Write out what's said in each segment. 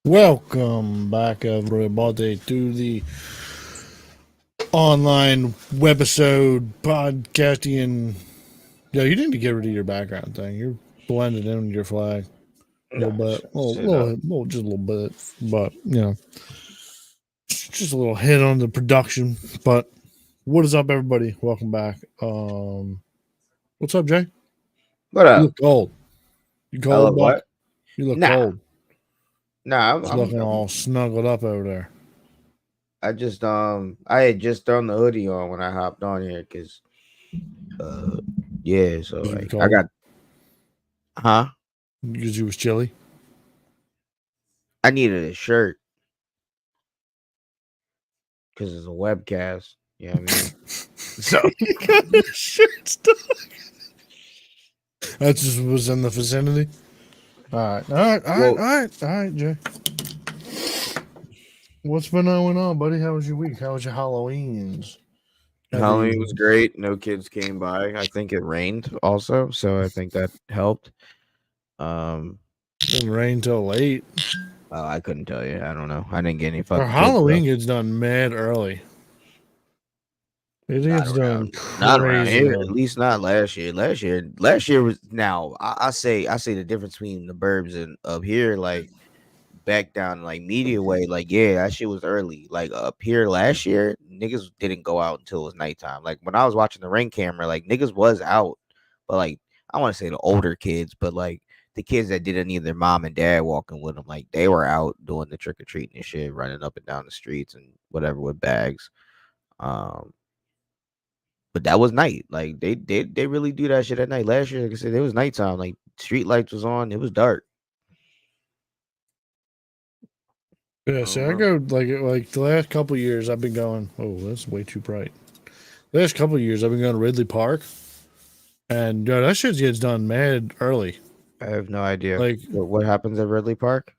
Welcome back, everybody, to the online webisode podcasting. Yeah, you need to get rid of your background thing. You're blended in with your flag a little bit, just a little bit, but just a little hit on the production. But what is up, everybody? Welcome back. What's up, Jay? What You up? look cold. You I cold, look Buck? what? You look Nah, cold. nah. I'm, Just I'm, looking I'm. all snuggled up over there. I had just thrown the hoodie on when I hopped on here, cause, uh, yeah. So Because you was like, I cold. got, huh? Because you was chilly. I needed a shirt, cause it's a webcast. You know what I mean? So You got your shirt stuck. That just was in the vicinity. All right, all right, all right, well, all right, all right, Jay. What's been going on, buddy? How was your week? How was your Halloween's? Have Halloween was you great. No kids came by. I think it rained also, so I think that helped. Um, been rain till late? I couldn't tell you. I don't know. I didn't get any Our fucking kids though. Halloween gets done mad early. It Not gets done around crazy here. At early. least not last year. Last year was now. I say the difference between the burbs and up here, like back down like media way, like yeah, that shit was early. Like up here last year, niggas didn't go out until it was nighttime. Like when I was watching the ring camera, like niggas was out, but like I want to say the older kids, but like the kids that didn't need their mom and dad walking with them, like they were out doing the trick or treating and shit, running up and down the streets and whatever with bags. Um, but that was night. Like they really do that shit at night. Last year, like I said, it was nighttime. Like street lights was on. It was dark. Yeah, I see, don't I know. go like the last couple of years. I've been going. Oh, that's way too bright. The last couple of years, I've been going to Ridley Park, and that shit gets done mad early. I have no idea Like what happens at Ridley Park.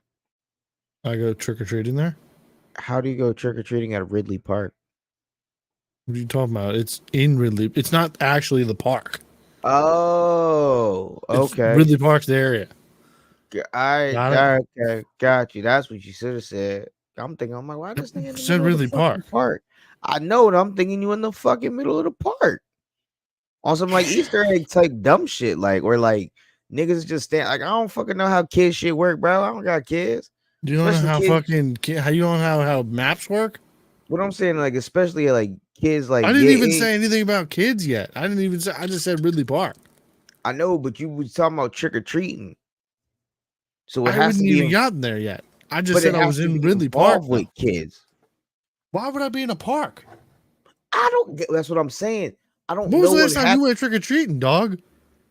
I go trick or treating there. How do you go trick or treating at Ridley Park? What are you talking about? It's in Ridley. It's not actually the park. Oh, It's okay. Ridley Park's the area. Got it? Okay, got you. That's what you should have said. I'm thinking, I'm like, why this thing in the Said middle of the Ridley fucking Park. park? I know it. I'm thinking you in the fucking middle of the park on some like Easter egg type dumb shit, like where like niggas just stand. Like I don't fucking know how kids shit work, bro. I don't got kids, Do you don't know especially how kids. fucking how you don't know how maps work? What I'm saying, like, especially like kids, like, I didn't yeah, even say anything about kids yet. I didn't even say. I just said Ridley Park. I know, but you was talking about trick or treating, so it I has to wouldn't be, even gotten there yet. I just but said it I has was to in be Ridley Park involved with though. kids. Why would I be in a park? I don't get. That's what I'm saying. I don't When was know the what last time you happened went trick or treating, dog?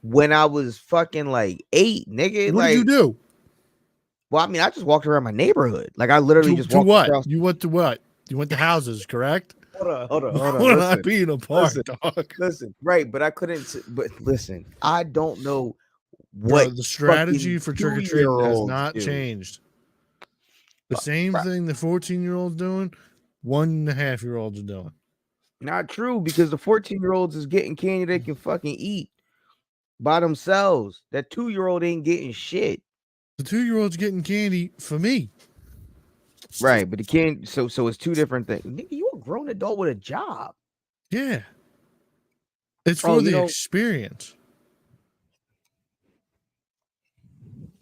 when I was fucking like 8, nigga. What did you Like, do? well, I mean, I just walked around my neighborhood. Like, I literally just To walked what? across. You went to what? You went to houses, correct? Hold on. Why would I Listen, be in a park, listen, dog? listen. Right, but I couldn't. But listen, I don't know what Bro, the strategy fucking for trick or two-year treating has olds not do. changed. The same thing the 14-year-old's doing, 1.5-year-olds are doing. Not true, because the 14-year-olds is getting candy they can fucking eat by themselves. That 2-year-old ain't getting shit. The 2-year-old's getting candy for me. Right, but the candy, so it's two different things. Nigga, you a grown adult with a job. Yeah. It's Oh, for you the know, experience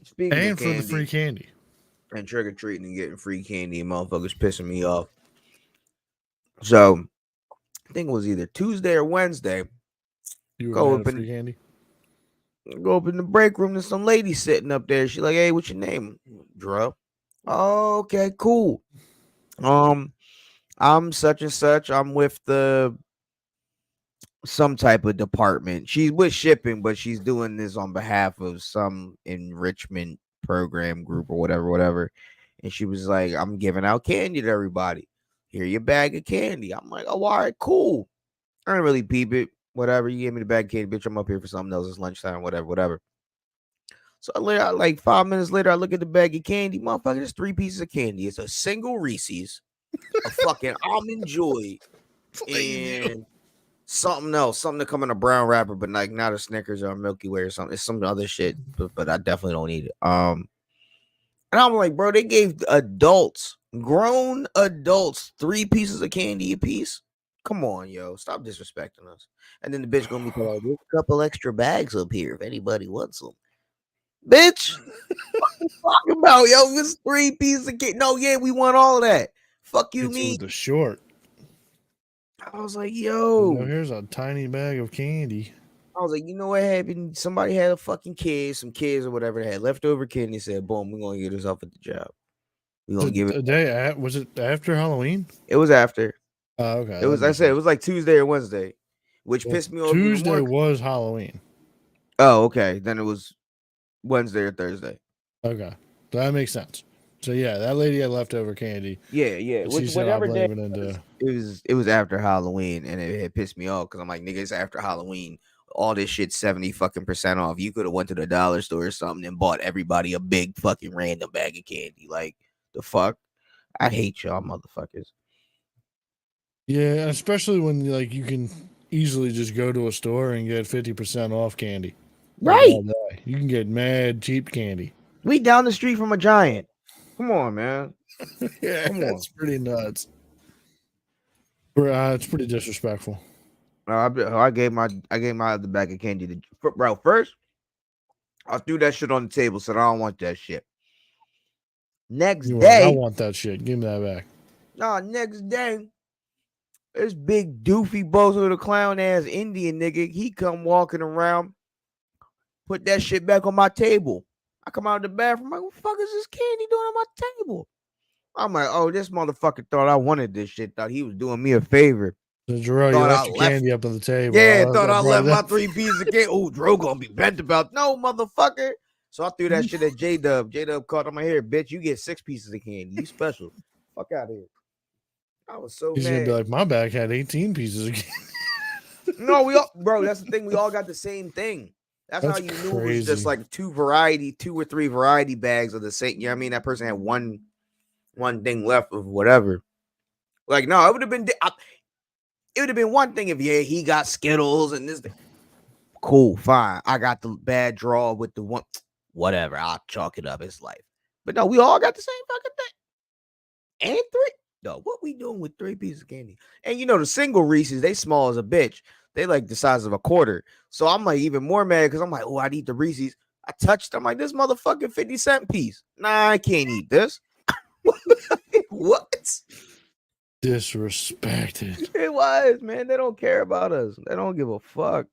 speaking of and for the free candy candy. and trick or treating and getting free candy, and motherfuckers pissing me off. So I think it was either Tuesday or Wednesday. You were Go mad up at free in candy? go up in the break room. There's some lady sitting up there. She like, hey, what's your name? Drew. Oh, okay, cool. Um, I'm such and such. I'm with the some type of department. She's with shipping, but she's doing this on behalf of some enrichment program group or whatever. And she was like, I'm giving out candy to everybody. Here your bag of candy. I'm like, oh, all right, cool. I didn't really peep it. Whatever. You gave me the bag of candy, bitch. I'm up here for something else. It's lunchtime, whatever. So like 5 minutes later, I look at the bag of candy. Motherfucker, there's 3 pieces of candy. It's a single Reese's, a fucking almond joy, Playing you. and something else, something to come in a brown wrapper, but like not a Snickers or a Milky Way or something. It's some other shit, but I definitely don't need it. And And I'm like, bro, they gave adults, grown adults, 3 pieces of candy a piece. Come on, yo, stop disrespecting us. And then the bitch gonna be like, there's a couple extra bags up here if anybody wants them. Bitch, what you talking about, yo? It's 3 pieces of candy. No, yeah, we want all that. Fuck you, It's me. with the short. I was like, You know, yo. here's a tiny bag of candy. I was like, you know what happened? Somebody had a fucking kid, some kids or whatever. They had leftover candy. Said, boom, we're gonna get this off at the job. We're gonna give it. The day was it after Halloween? It was after. Oh, okay. It was. I said it was like Tuesday or Wednesday, which pissed me off. Tuesday was Halloween. Oh, okay. Then it was Wednesday or Thursday. Okay, that makes sense. So yeah, that lady had leftover candy. Yeah. She said, "I'll blame it into." It was after Halloween, and it had pissed me off because I'm like, nigga, it's after Halloween. All this shit 70% off. You could have went to the dollar store or something and bought everybody a big fucking random bag of candy. Like the fuck, I hate y'all motherfuckers. Yeah, especially when like you can easily just go to a store and get 50% off candy. Right. All day. You can get mad cheap candy. We down the street from a Giant. Come on, man. Yeah, that's pretty nuts. It's pretty disrespectful. I gave my other bag of candy to bro. First, I threw that shit on the table, said I don't want that shit. Next day, I want that shit. Give me that back. Nah, next day, this big doofy bozo the clown ass Indian nigga, he come walking around, put that shit back on my table. I come out of the bathroom, like, what the fuck is this candy doing on my table? I'm like, oh, this motherfucker thought I wanted this shit, thought he was doing me a favor. So Jarrell, you left your candy up on the table. Yeah, thought I left my 3 pieces of candy. Oh, Dro gonna be bent about. No, motherfucker. So I threw that shit at J-Dub. J-Dub caught on my hair, bitch. You get 6 pieces of candy. You special. Fuck out of here. I was so He's mad. Gonna be like, my bag had 18 pieces of candy. No, we all, bro, that's the thing. We all got the same thing. That's how you knew it was just like 2 or 3 variety bags of the same. You know what I mean? That person had one thing left of whatever. Like, no, it would have been one thing if he got Skittles and this thing. Cool, fine. I got the bad draw with the one. Whatever, I'll chalk it up. It's life. But no, we all got the same fucking thing. And 3. No, what we doing with 3 pieces of candy? And you know, the single Reese's, they small as a bitch. They like the size of a quarter. So I'm like even more mad because I'm like, oh, I'd eat the Reese's. I touched them like this motherfucking 50-cent piece. Nah, I can't eat this. What? Disrespected. It was, man. They don't care about us. They don't give a fuck.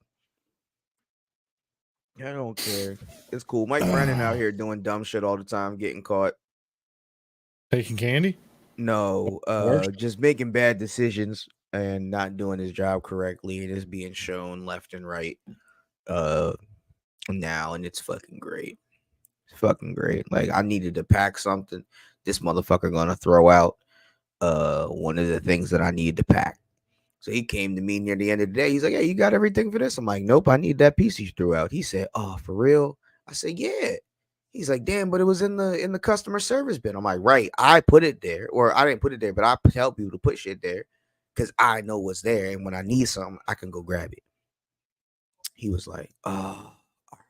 I don't care. It's cool. Mike Brennan out here doing dumb shit all the time, getting caught. Taking candy? No, just making bad decisions and not doing his job correctly, and it's being shown left and right. Now, and it's fucking great. It's fucking great. Like, I needed to pack something. This motherfucker gonna throw out one of the things that I needed to pack. So he came to me near the end of the day. He's like, hey, you got everything for this? I'm like, nope, I need that piece you threw out. He said, oh, for real? I said, yeah. He's like, damn, but it was in the customer service bin. I'm like, right, I put it there. Or I didn't put it there, but I tell people to put shit there because I know what's there. And when I need something, I can go grab it. He was like, oh, all right.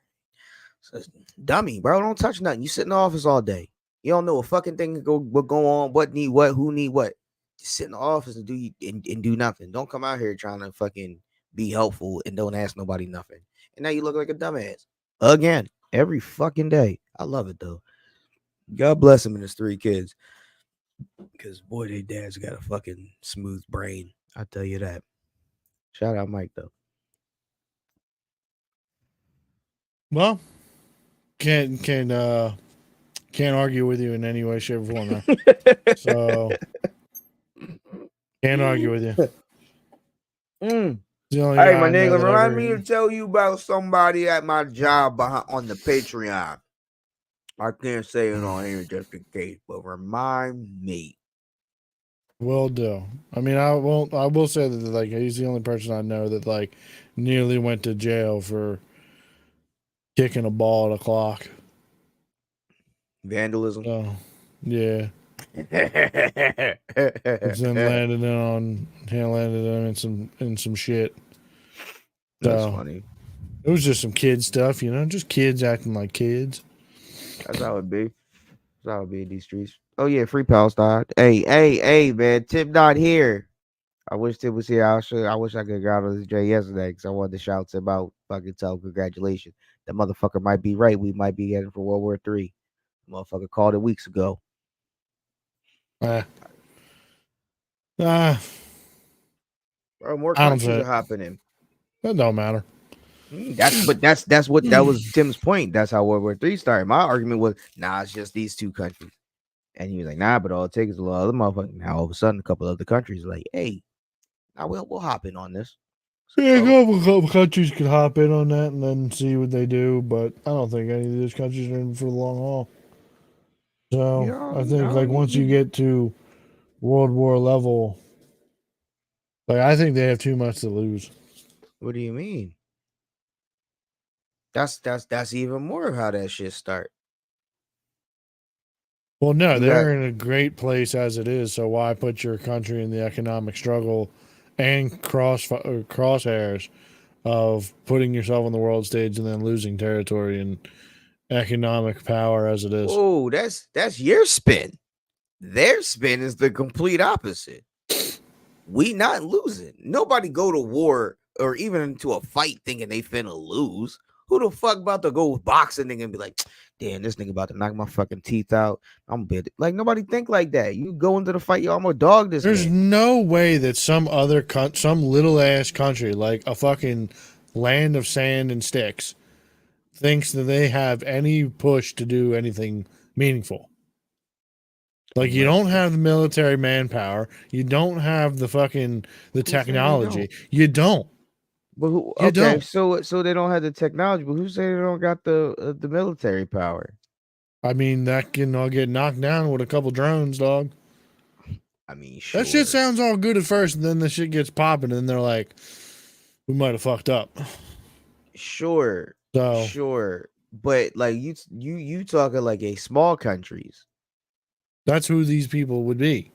So, dummy, bro, don't touch nothing. You sit in the office all day. You don't know a fucking thing what go on, what need what, who need what. Just sit in the office and do nothing. Don't come out here trying to fucking be helpful and don't ask nobody nothing. And now you look like a dumbass. Again, every fucking day. I love it though. God bless him and his 3 kids. Because boy, their dad's got a fucking smooth brain. I tell you that. Shout out Mike though. Well, can't argue with you in any way, shape, or form. Man. So can't argue with you. Hey, my nigga, remind me to tell you about somebody at my job on the Patreon. I can't say it on here just in case, but remind me. Will do. I mean, I will say that like he's the only person I know that like nearly went to jail for kicking a ball at a clock. Vandalism. Oh, yeah. It's then landed him in some shit. That's funny. It was just some kid stuff, you know, just kids acting like kids. That's how it be. So I'll be in these streets. Oh yeah, free Palestine. Hey, man. Tim not here. I wish Tim was here. I wish I could have got on this J yesterday because I wanted to shout Tim out. Fucking tell him congratulations. That motherfucker might be right. We might be heading for World War III. Motherfucker called it weeks ago. Uh, Bro, more countries are hopping in. That don't matter. That's what that was Tim's point. That's how World War III started. My argument was, nah, it's just these two countries. And he was like, nah, but all it takes is a lot of other motherfuckers. Now all of a sudden, a couple other countries are like, hey, now we'll hop in on this. Yeah, a couple countries could hop in on that and then see what they do, but I don't think any of those countries are in for the long haul. So Yeah, I think like once you get to World War level, like I think they have too much to lose. What do you mean? That's even more of how that shit start. Well, no, they're in a great place as it is. So why put your country in the economic struggle and crosshairs of putting yourself on the world stage and then losing territory and economic power as it is? Oh, that's your spin. Their spin is the complete opposite. We not losing. Nobody go to war or even into a fight thinking they finna lose. Who the fuck about to go boxing and be like, damn, this nigga about to knock my fucking teeth out. I'm bit. Like nobody think like that. You go into the fight, yo, I'm gonna dog this. There's no way that some other some little ass country like a fucking land of sand and sticks thinks that they have any push to do anything meaningful. Like you don't have the military manpower, you don't have the fucking the technology. You don't. But who, okay, so they don't have the technology, but who say they don't got the military power? I mean, that can all get knocked down with a couple drones, dog. I mean, sure. That shit sounds all good at first, and then the shit gets popping, and they're like, "We might have fucked up." Sure, sure, but like you talking like a small countries. That's who these people would be.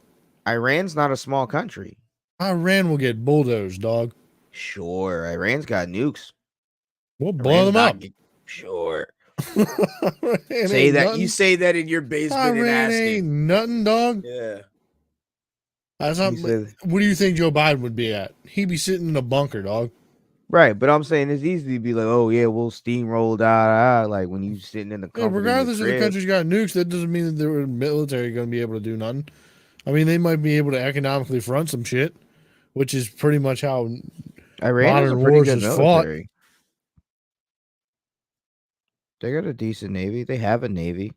Iran's not a small country. Iran will get bulldozed, dog. Sure, Iran's got nukes. We'll blow them up. Sure. Say that nothing. You say that in your basement Iran and asking. Ain't nothing, dog. Yeah. That's not, what do you think Joe Biden would be at? He'd be sitting in a bunker, dog. Right, but I'm saying it's easy to be like, oh yeah, we'll steamroll, like when you sitting in the regardless if the country's got nukes, that doesn't mean that the military going to be able to do nothing. I mean, they might be able to economically front some shit, which is pretty much how modern wars is fought. They got a decent navy. They have a navy.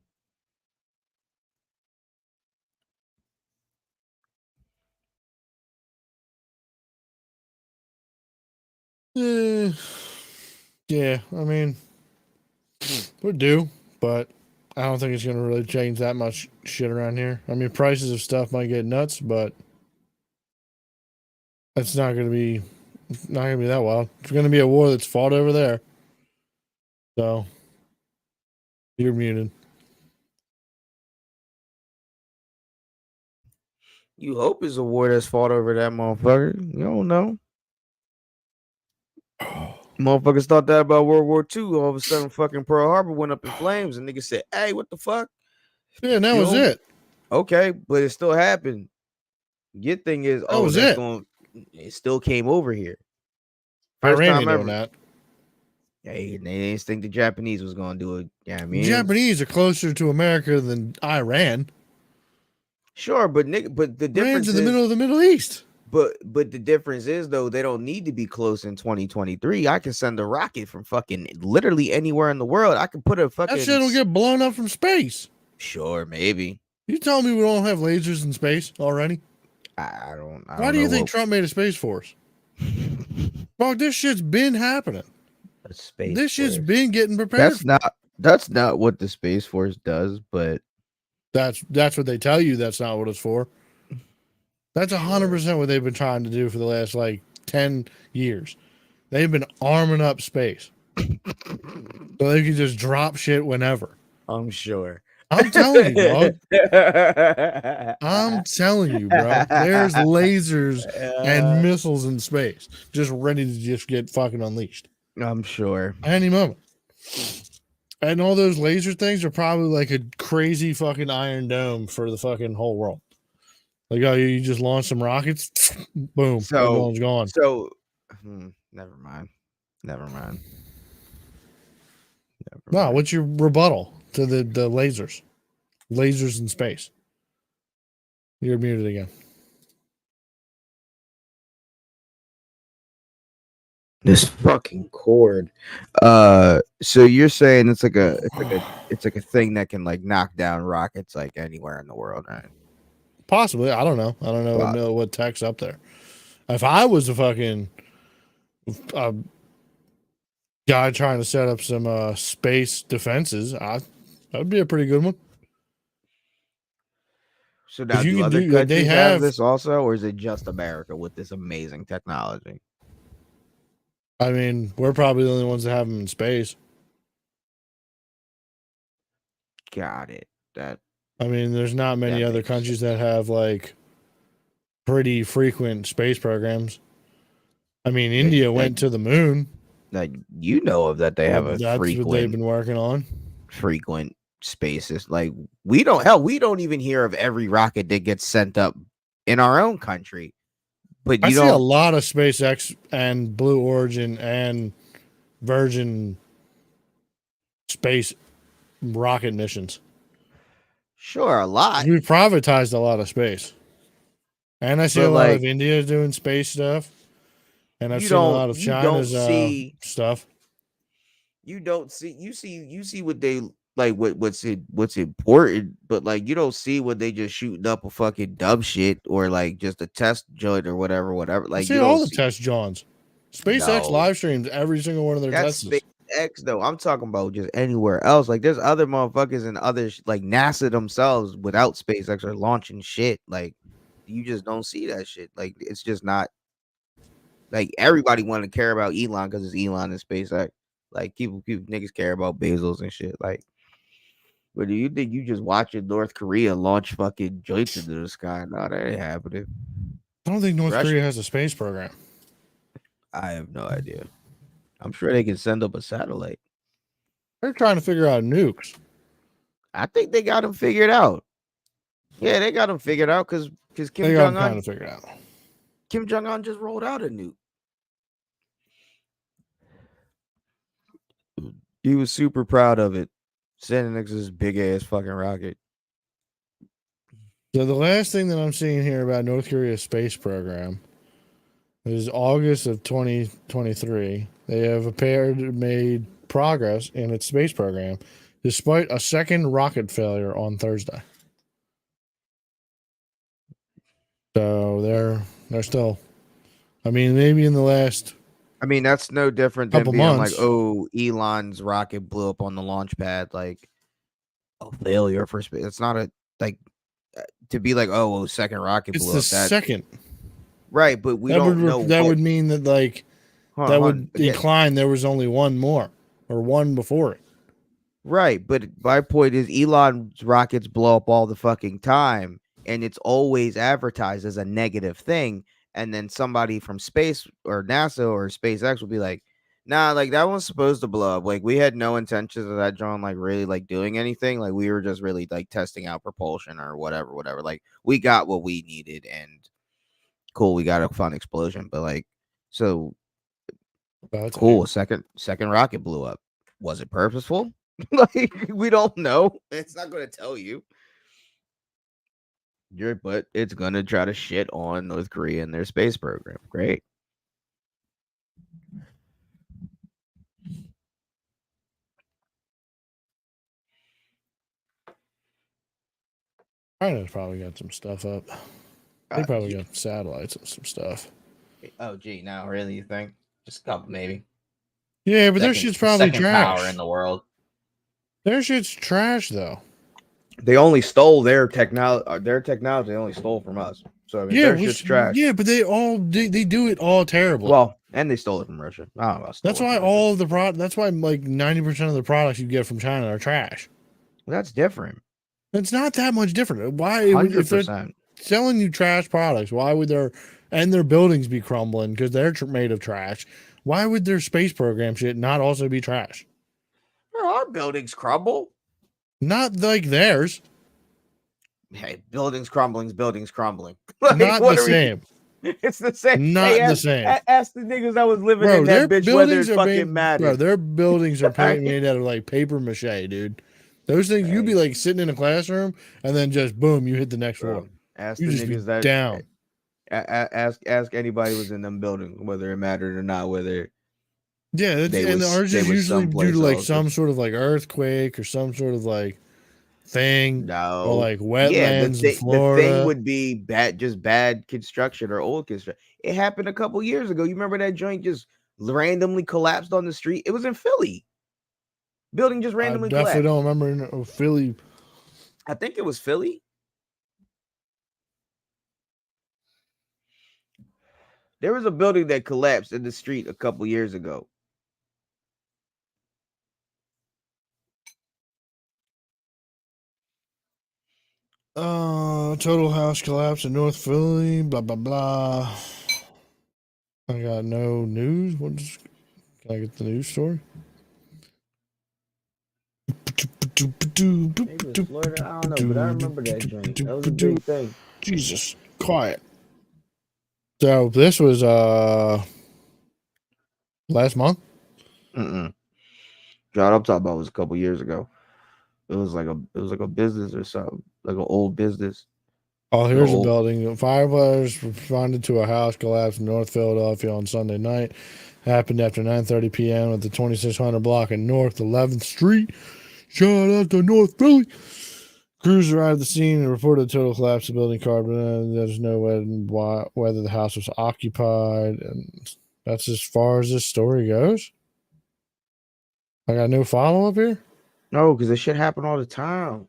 Yeah, I mean, we're due, but I don't think it's going to really change that much shit around here. I mean, prices of stuff might get nuts, but it's not going to be that wild. It's going to be a war that's fought over there. So, you're muted. You hope it's a war that's fought over that motherfucker. You don't know. Motherfuckers thought that about World War II. All of a sudden, fucking Pearl Harbor went up in flames, and niggas said, "Hey, what the fuck?" Yeah, and that was it. Okay, but it still happened. Your thing is, that was it. It still came over here. First time ever. That. Hey, they didn't think the Japanese was gonna do it. Yeah, I mean, the Japanese are closer to America than Iran. Sure, but the difference Iran's in the middle of the Middle East. But the difference is though they don't need to be close in 2023. I can send a rocket from fucking literally anywhere in the world. I can put a fucking that shit will get blown up from space. Sure, maybe. You telling me we don't have lasers in space already? I don't. Why do you think Trump made a space force? Dog, this shit's been happening. This shit's been getting prepared. That's not what the Space Force does, but that's what they tell you. That's not what it's for. That's 100% what they've been trying to do for the last like 10 years. They've been arming up space so they can just drop shit whenever. I'm sure. I'm telling you, dog. I'm telling you, bro. There's lasers and missiles in space just ready to just get fucking unleashed. I'm sure. Any moment. And all those laser things are probably like a crazy fucking Iron Dome for the fucking whole world. Like, oh, you just launch some rockets, boom, everyone's gone. Never mind. Never mind. No, what's your rebuttal to the lasers? Lasers in space. You're muted again. This fucking cord. So you're saying it's like a thing that can like knock down rockets like anywhere in the world, right? Possibly. I don't know. I don't know what tech's up there. If I was a fucking guy trying to set up some space defenses, that would be a pretty good one. So now, do other countries have this also, or is it just America with this amazing technology? I mean, we're probably the only ones that have them in space. Got it. I mean, there's not many other countries that have like pretty frequent space programs. I mean, India went to the moon. That you know of that they have a that's frequent. What they've been working on. Frequent spaces. Like we don't even hear of every rocket that gets sent up in our own country. But I see a lot of SpaceX and Blue Origin and Virgin space rocket missions. Sure, a lot. We privatized a lot of space. And I see a lot of India doing space stuff. And I've seen a lot of China's stuff. You see what they like what's important, but like you don't see what they just shooting up a fucking dumb shit or like just a test joint or whatever. Like you see all the test Johns. SpaceX live streams every single one of their tests. SpaceX though, I'm talking about just anywhere else. Like there's other motherfuckers and others like NASA themselves without SpaceX are launching shit. Like you just don't see that shit. Like it's just not like everybody want to care about Elon because it's Elon and SpaceX. Like people niggas care about Bezos and shit. Like, but do you think you just watching North Korea launch fucking joints into the sky? No, that ain't happening. I don't think North Korea has a space program. I have no idea. I'm sure they can send up a satellite. They're trying to figure out nukes. I think they got them figured out. Yeah, they got them figured out because Kim Jong-un figured out. Kim Jong-un just rolled out a nuke. He was super proud of it. Standing next to this big ass fucking rocket. So the last thing that I'm seeing here about North Korea's space program is August of 2023. They have made progress in its space program despite a second rocket failure on Thursday. So they're still, I mean, maybe in the last. I mean, that's no different than being like, oh, Elon's rocket blew up on the launch pad, like a failure for space. It's not a like to be like, oh, well, second rocket blew up. It's the second, right? But we don't know. That would mean that like would decline. There was only one more or one before it. Right, but my point is, Elon's rockets blow up all the fucking time, and it's always advertised as a negative thing. And then somebody from space or NASA or SpaceX will be like, nah, like that one's supposed to blow up. Like we had no intentions of that drone like really like doing anything. Like we were just really like testing out propulsion or whatever. Like we got what we needed and cool, we got a fun explosion. But like, so cool, second rocket blew up. Was it purposeful? Like we don't know. It's not gonna tell you. But it's gonna try to shit on North Korea and their space program. Great. China's probably got some stuff up. They probably got satellites and some stuff. Oh, gee, now really, you think? Just a couple, maybe. Yeah, but their shit's probably trash. Power in the world. Their shit's trash, though. They only stole their technology. Their technology they only stole from us. So I mean, their shit's trash. Yeah, but they do it all terrible. Well, and they stole it from Russia. I don't know. That's why all of the That's why like 90% of the products you get from China are trash. That's different. It's not that much different. Why? 100%. If they're selling you trash products, why would their buildings be crumbling because they're made of trash? Why would their space program shit not also be trash? They're all our buildings crumble. Not like theirs. Hey, buildings crumbling. Like, Not what the are we? same. It's the same. Not Hey, the same. ask the niggas that was living Bro, in their that bitch whether buildings it are fucking made. Bro, mattered. their buildings are made out of like paper mache, dude. Those things you'd be Hey, like sitting in a classroom and then just boom, you hit the next floor. bro, ask You the just be niggas that. down. Ask anybody who was in them buildings whether it mattered or not. Whether Yeah, and ours they is was usually due someplace to like else. some sort of like earthquake or some sort of like thing or No, like yeah, wetlands in the thing Florida. would be bad construction or old construction. It happened a couple years ago. You remember that joint just randomly collapsed on the street? It was in Philly. Building just I randomly definitely collapsed. don't remember in Philly. I think it was Philly. There was a building that collapsed in the street a couple years ago. Total house collapse in North Philly. Blah blah blah. I got no news. Can I get the news story? Maybe it was Florida. I don't know, but I remember that joint. That was a big thing. Jesus, quiet. So this was last month. God, I'm talking about was a couple years ago. It was like a business or something, like an old business. Oh, here's a building. Firefighters responded to a house collapse in North Philadelphia on Sunday night. Happened after 9:30 p.m. at the 2600 block in North 11th Street. Shout out to North Philly. Crews arrived at the scene and reported a total collapse of the building carbon. There's no whether the house was occupied, and that's as far as this story goes. I got no follow up here. No, because this shit happen all the time.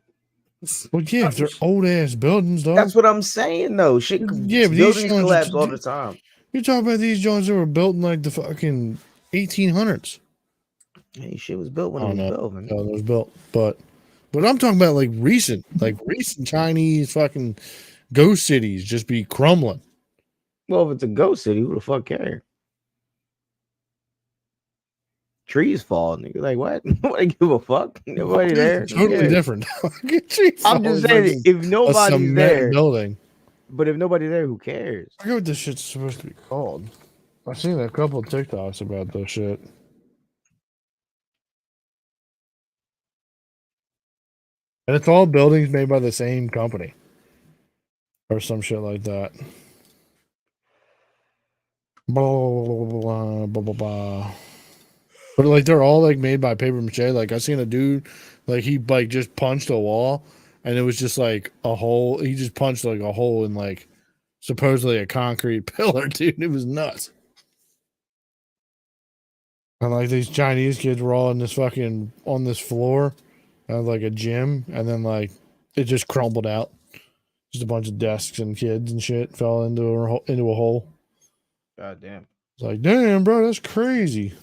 Well, yeah, if they're old ass buildings, though. That's what I'm saying, though. Shit, yeah, but buildings collapse all the time. You're talking about these joints that were built in like the fucking 1800s. Hey, shit was built when it was built, man. It was built, but I'm talking about like recent Chinese fucking ghost cities just be crumbling. Well, if it's a ghost city, who the fuck cares? Trees fall, nigga. Like what? Nobody give a fuck. Nobody there. Totally different. I'm just saying, if nobody's there, building. But if nobody there, who cares? I forget what this shit's supposed to be called. I've seen a couple of TikToks about this shit. And it's all buildings made by the same company. Or some shit like that. Blah, blah, blah, blah, blah. But like they're all like made by paper mache. Like I seen a dude, like he like just punched a wall and it was just like a hole. He just punched like a hole in like supposedly a concrete pillar, dude. It was nuts. And like these Chinese kids were all in this fucking on this floor of like a gym, and then like it just crumbled out. Just a bunch of desks and kids and shit fell into a hole. God damn. It's like, damn, bro, that's crazy.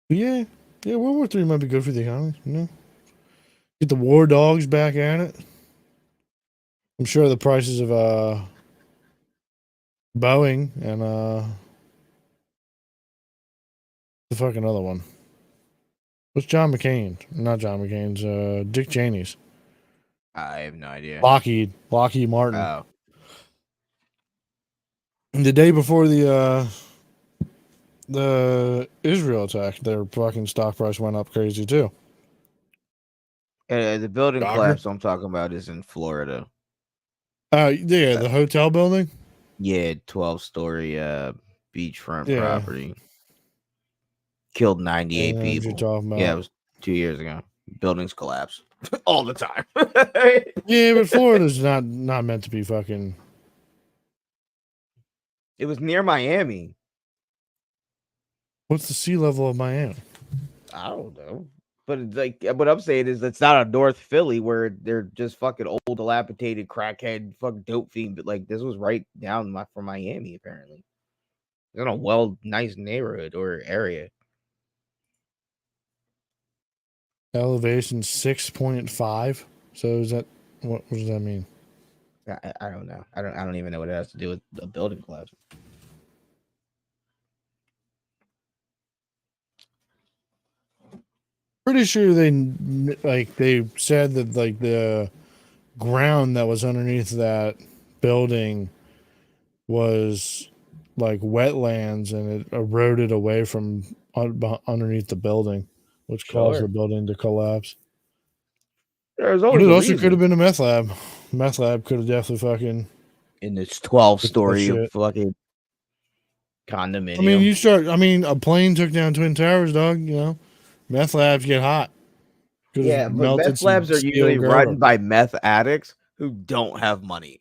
But yeah, World War III might be good for the economy, you know? Get the war dogs back at it. I'm sure the prices of Boeing and the fucking other one. What's John McCain? Not John McCain's, Dick Cheney's. I have no idea. Lockheed Martin. Oh. The day before the Israel attack, their fucking stock price went up crazy too. The building collapse I'm talking about is in Florida. Yeah, the hotel building. Yeah, 12-story beachfront property. Killed 98 people. Yeah, it was 2 years ago. Buildings collapse all the time. Yeah, but Florida's not meant to be fucking. It was near Miami. What's the sea level of Miami? I don't know. But it's like what I'm saying is it's not a North Philly where they're just fucking old, dilapidated, crackhead, fucking dope fiend. But like this was right down from Miami, apparently. In a nice neighborhood or area. Elevation 6.5. So is that what does that mean? I don't know. I don't even know what it has to do with a building collapse. Pretty sure they said that like the ground that was underneath that building was like wetlands and it eroded away from underneath the building, which caused Sure. the building to collapse. There's But always it a also could have reason. been a meth lab. Meth lab could have definitely fucking. In this 12-story shit. fucking condominium. I mean, a plane took down Twin Towers, dog. You know, meth labs get hot. Could've Yeah, but melted meth some labs are steel usually girder. run by meth addicts who don't have money.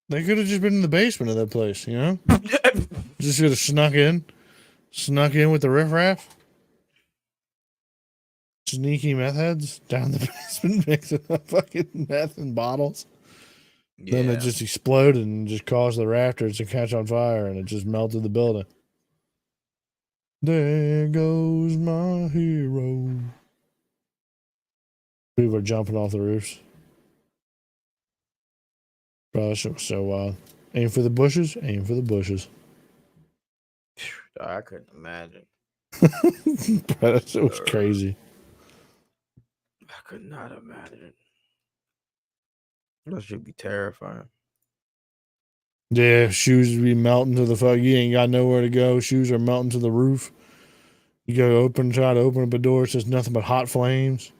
They could have just been in the basement of that place, you know? Just could have snuck in with the riffraff. Sneaky meth heads down the basement mixing up fucking meth in bottles. Then it just exploded and just caused the rafters to catch on fire and it just melted the building. There goes my hero. People are jumping off the roofs. Bro, that shit was so wild. Aim for the bushes, aim for the bushes. I couldn't imagine. Bro, that shit was crazy. I could not imagine. That should be terrifying. Yeah, shoes be melting to the fuck. You ain't got nowhere to go. Shoes are melting to the roof. You go try to open up a door. It's just nothing but hot flames.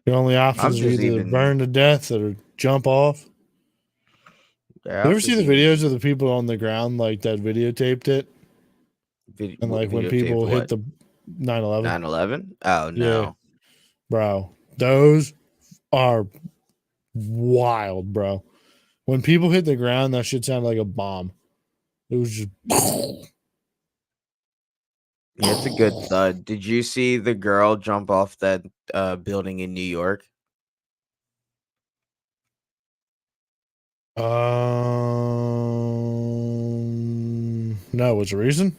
The only options are either burn to death or jump off. Yeah, you ever see the videos of the people on the ground like that videotaped it? And like when people hit the 9/11? 9/11? Oh, no. Yeah. Bro, those are wild, bro. When people hit the ground, that shit sounded like a bomb. It was just. Yeah, it's a good thud. Did you see the girl jump off that building in New York? No, what's the reason?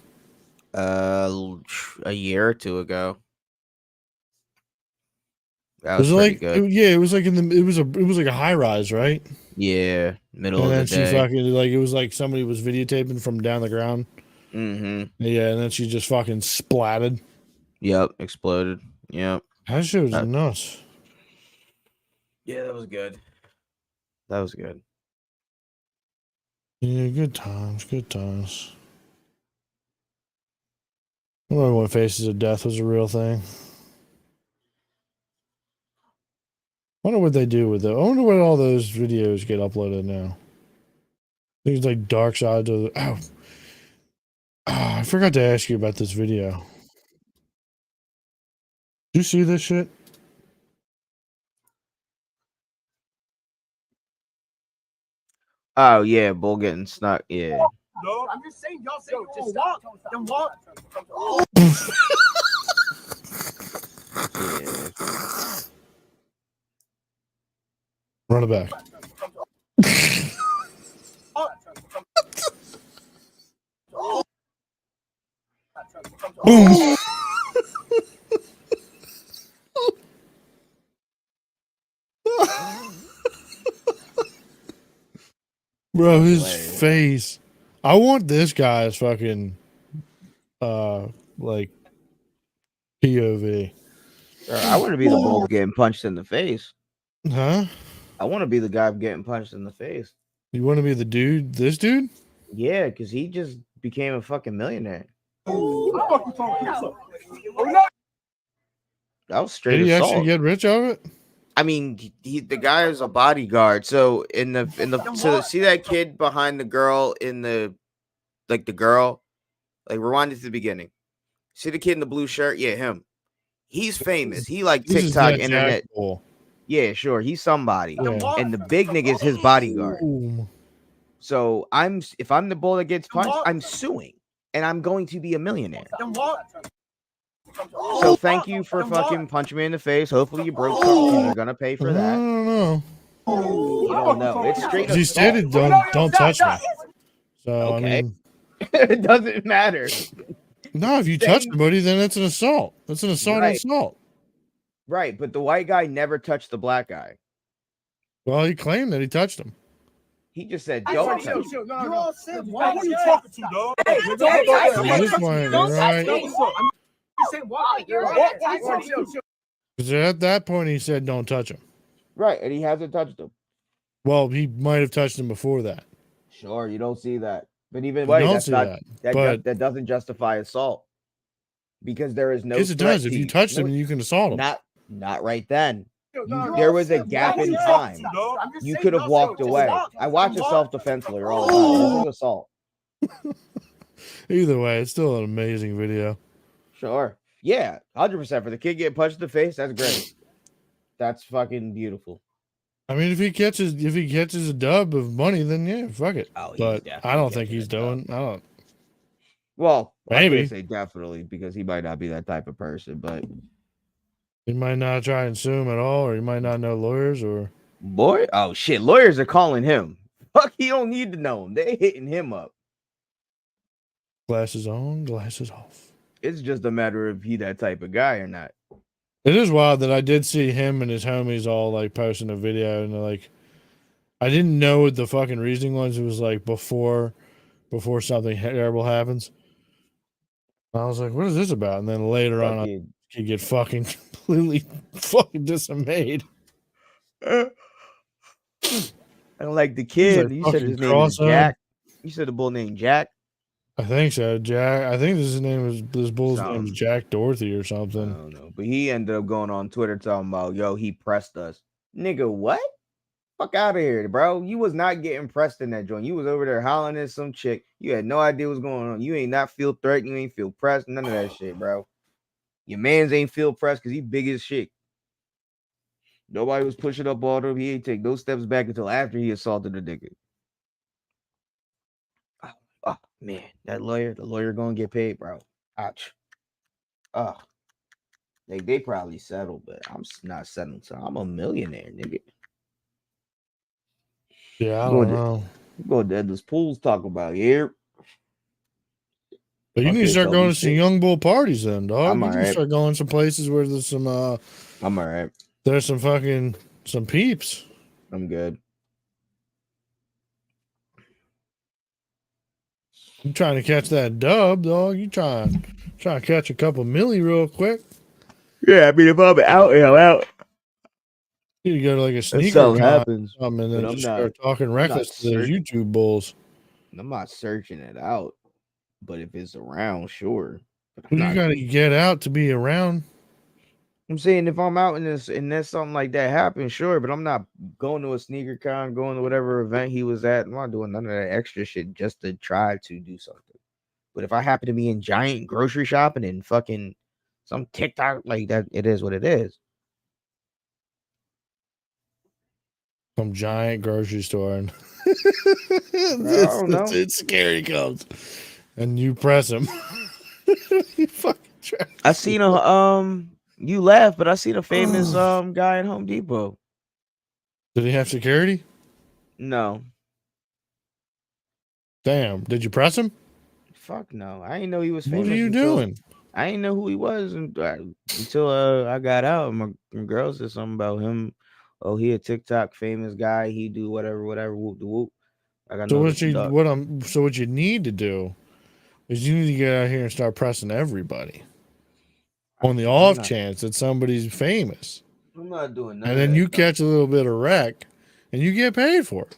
A year or two ago. That was was pretty like good. It was like it was like a high rise, right? Yeah, middle and of then the day. she fucking like it was like somebody was videotaping from down the ground. Mm-hmm. Yeah, and then she just fucking splatted. Yep, exploded. Yep. That shit was nuts. Yeah, that was good. That was good. Yeah, good times, good times. I remember when Faces of Death was a real thing. I wonder what they do with it. I wonder what all those videos get uploaded now. Things like Dark Side of the... I forgot to ask you about this video. Did you see this shit? Oh yeah, Bull getting snuck. Yeah. No, I'm just saying, y'all say just walk. Then walk. Run it back. Boom. Bro, his face. I want this guy's fucking like POV. I want to be the bull getting punched in the face. Huh? I want to be the guy getting punched in the face. You want to be the dude? This dude? Yeah, because he just became a fucking millionaire. That was straight Did he assault. actually get rich out of it? I mean, the guy is a bodyguard. So so see that kid behind the girl in the girl, like rewind it to the beginning. See the kid in the blue shirt? Yeah, him. He's famous. He like TikTok internet. Yeah, sure. He's somebody. Yeah. And the big nigga is his bodyguard. Ooh. So if I'm the bull that gets punched, I'm suing. And I'm going to be a millionaire. So thank you for fucking punching me in the face. Hopefully you broke something. You're gonna pay for that. I don't know. You don't know. It's straight. He stated, "Don't touch me." So Okay. I mean, it doesn't matter. no, if you touch somebody, then it's an assault. That's an assault. Right. Assault. Right, but the white guy never touched the black guy. Well, he claimed that he touched him. He just said, "Don't touch." You all said, why are you talking to, dog? This one, right? You're saying walk. Chill. Because at that point, he said, "Don't touch him." Right, and he hasn't touched him. Well, he might have touched him before that. Sure, you don't see that. But even You way, don't that's see not that, but that doesn't justify assault. Because there is no yes, it threat does. If to you you. touch No, them, you can assault them. not right then. No, There was a gap in time. I'm just You saying, could have y'all walked just away. walk. I watch a Walk. self-defense lawyer all the time. This is assault. Either way, it's still an amazing video. Sure. Yeah, 100% for the kid getting punched in the face. That's great. That's fucking beautiful. I mean, if he catches a dub of money, then yeah, fuck it. Oh, he's But definitely I don't think catching he's a dub. doing. I don't. Well, I Maybe. can't say definitely because he might not be that type of person, but He might not try and sue him at all, or he might not know lawyers, or boy, oh shit, lawyers are calling him. Fuck, he don't need to know him. They hitting him up. glasses on, glasses off. It's just a matter of he that type of guy or not. It is wild that I did see him and his homies all like posting a video, and they're like, I didn't know what the fucking reasoning was. It was like before something terrible happens. I was like, what is this about? And then later on, I Fucking- could get fucking completely fucking dismayed. I don't like the kid. like You said his fucking name is cross-eyed. Jack. You said the bull named Jack. I think so, Jack. I think his name is this bull's name is Sounds- Jack Dorothy or I something. don't know, but he ended up going on Twitter talking about, yo, he pressed us. Nigga, what? Fuck out of here, bro. You was not getting pressed in that joint. You was over there hollering at some chick. You had no idea what's going on. You ain't not feel threatened. You ain't feel pressed. None of that shit, bro. Your mans ain't feel pressed because he big as shit. Nobody was pushing up on him. He ain't take those steps back until after he assaulted the nigga. Oh man, the lawyer gonna get paid, bro. Ouch. They probably settled, but I'm not settling. So I'm a millionaire, nigga. Yeah, I Go don't to- know. Go to Edwards Pools talk about here. But you need to Okay, start so going we to some think- young bull parties then, dog. I'm You need to alright. start going some places where there's some I'm all right. there's some fucking some peeps. I'm good. You trying to catch that dub, dog. You trying to catch a couple milli real quick. Yeah, I mean, if I'm out, I'm out. You need to go to like a If sneaker something con happens, or something and but then I'm just not- start talking reckless to those certain. YouTube bulls. I'm not searching it out. But if it's around, sure. But I'm Well, you not- gotta get out to be around. I'm saying if I'm out in this and there's something like that happens, sure, but I'm not going to a sneaker con, going to whatever event he was at. I'm not doing none of that extra shit just to try to do something. But if I happen to be in giant grocery shopping and fucking some TikTok like that, it is what it is. Some giant grocery store and don't know. it's scary comes. And you press him. You fucking trash. I seen a you laugh, but I seen a famous guy in Home Depot. Did he have security? No, Damn. Did you press him? fuck no. I didn't know he was famous. What are you until- doing? I didn't know who he was until I got out. My girl said something about him. Oh, he a TikTok famous guy. He do whatever, whoop the whoop. I got So no what you need to do is you need to get out here and start pressing everybody on the off not- chance that somebody's famous. I'm not doing that. And then you catch a little bit of wreck and you get paid for it.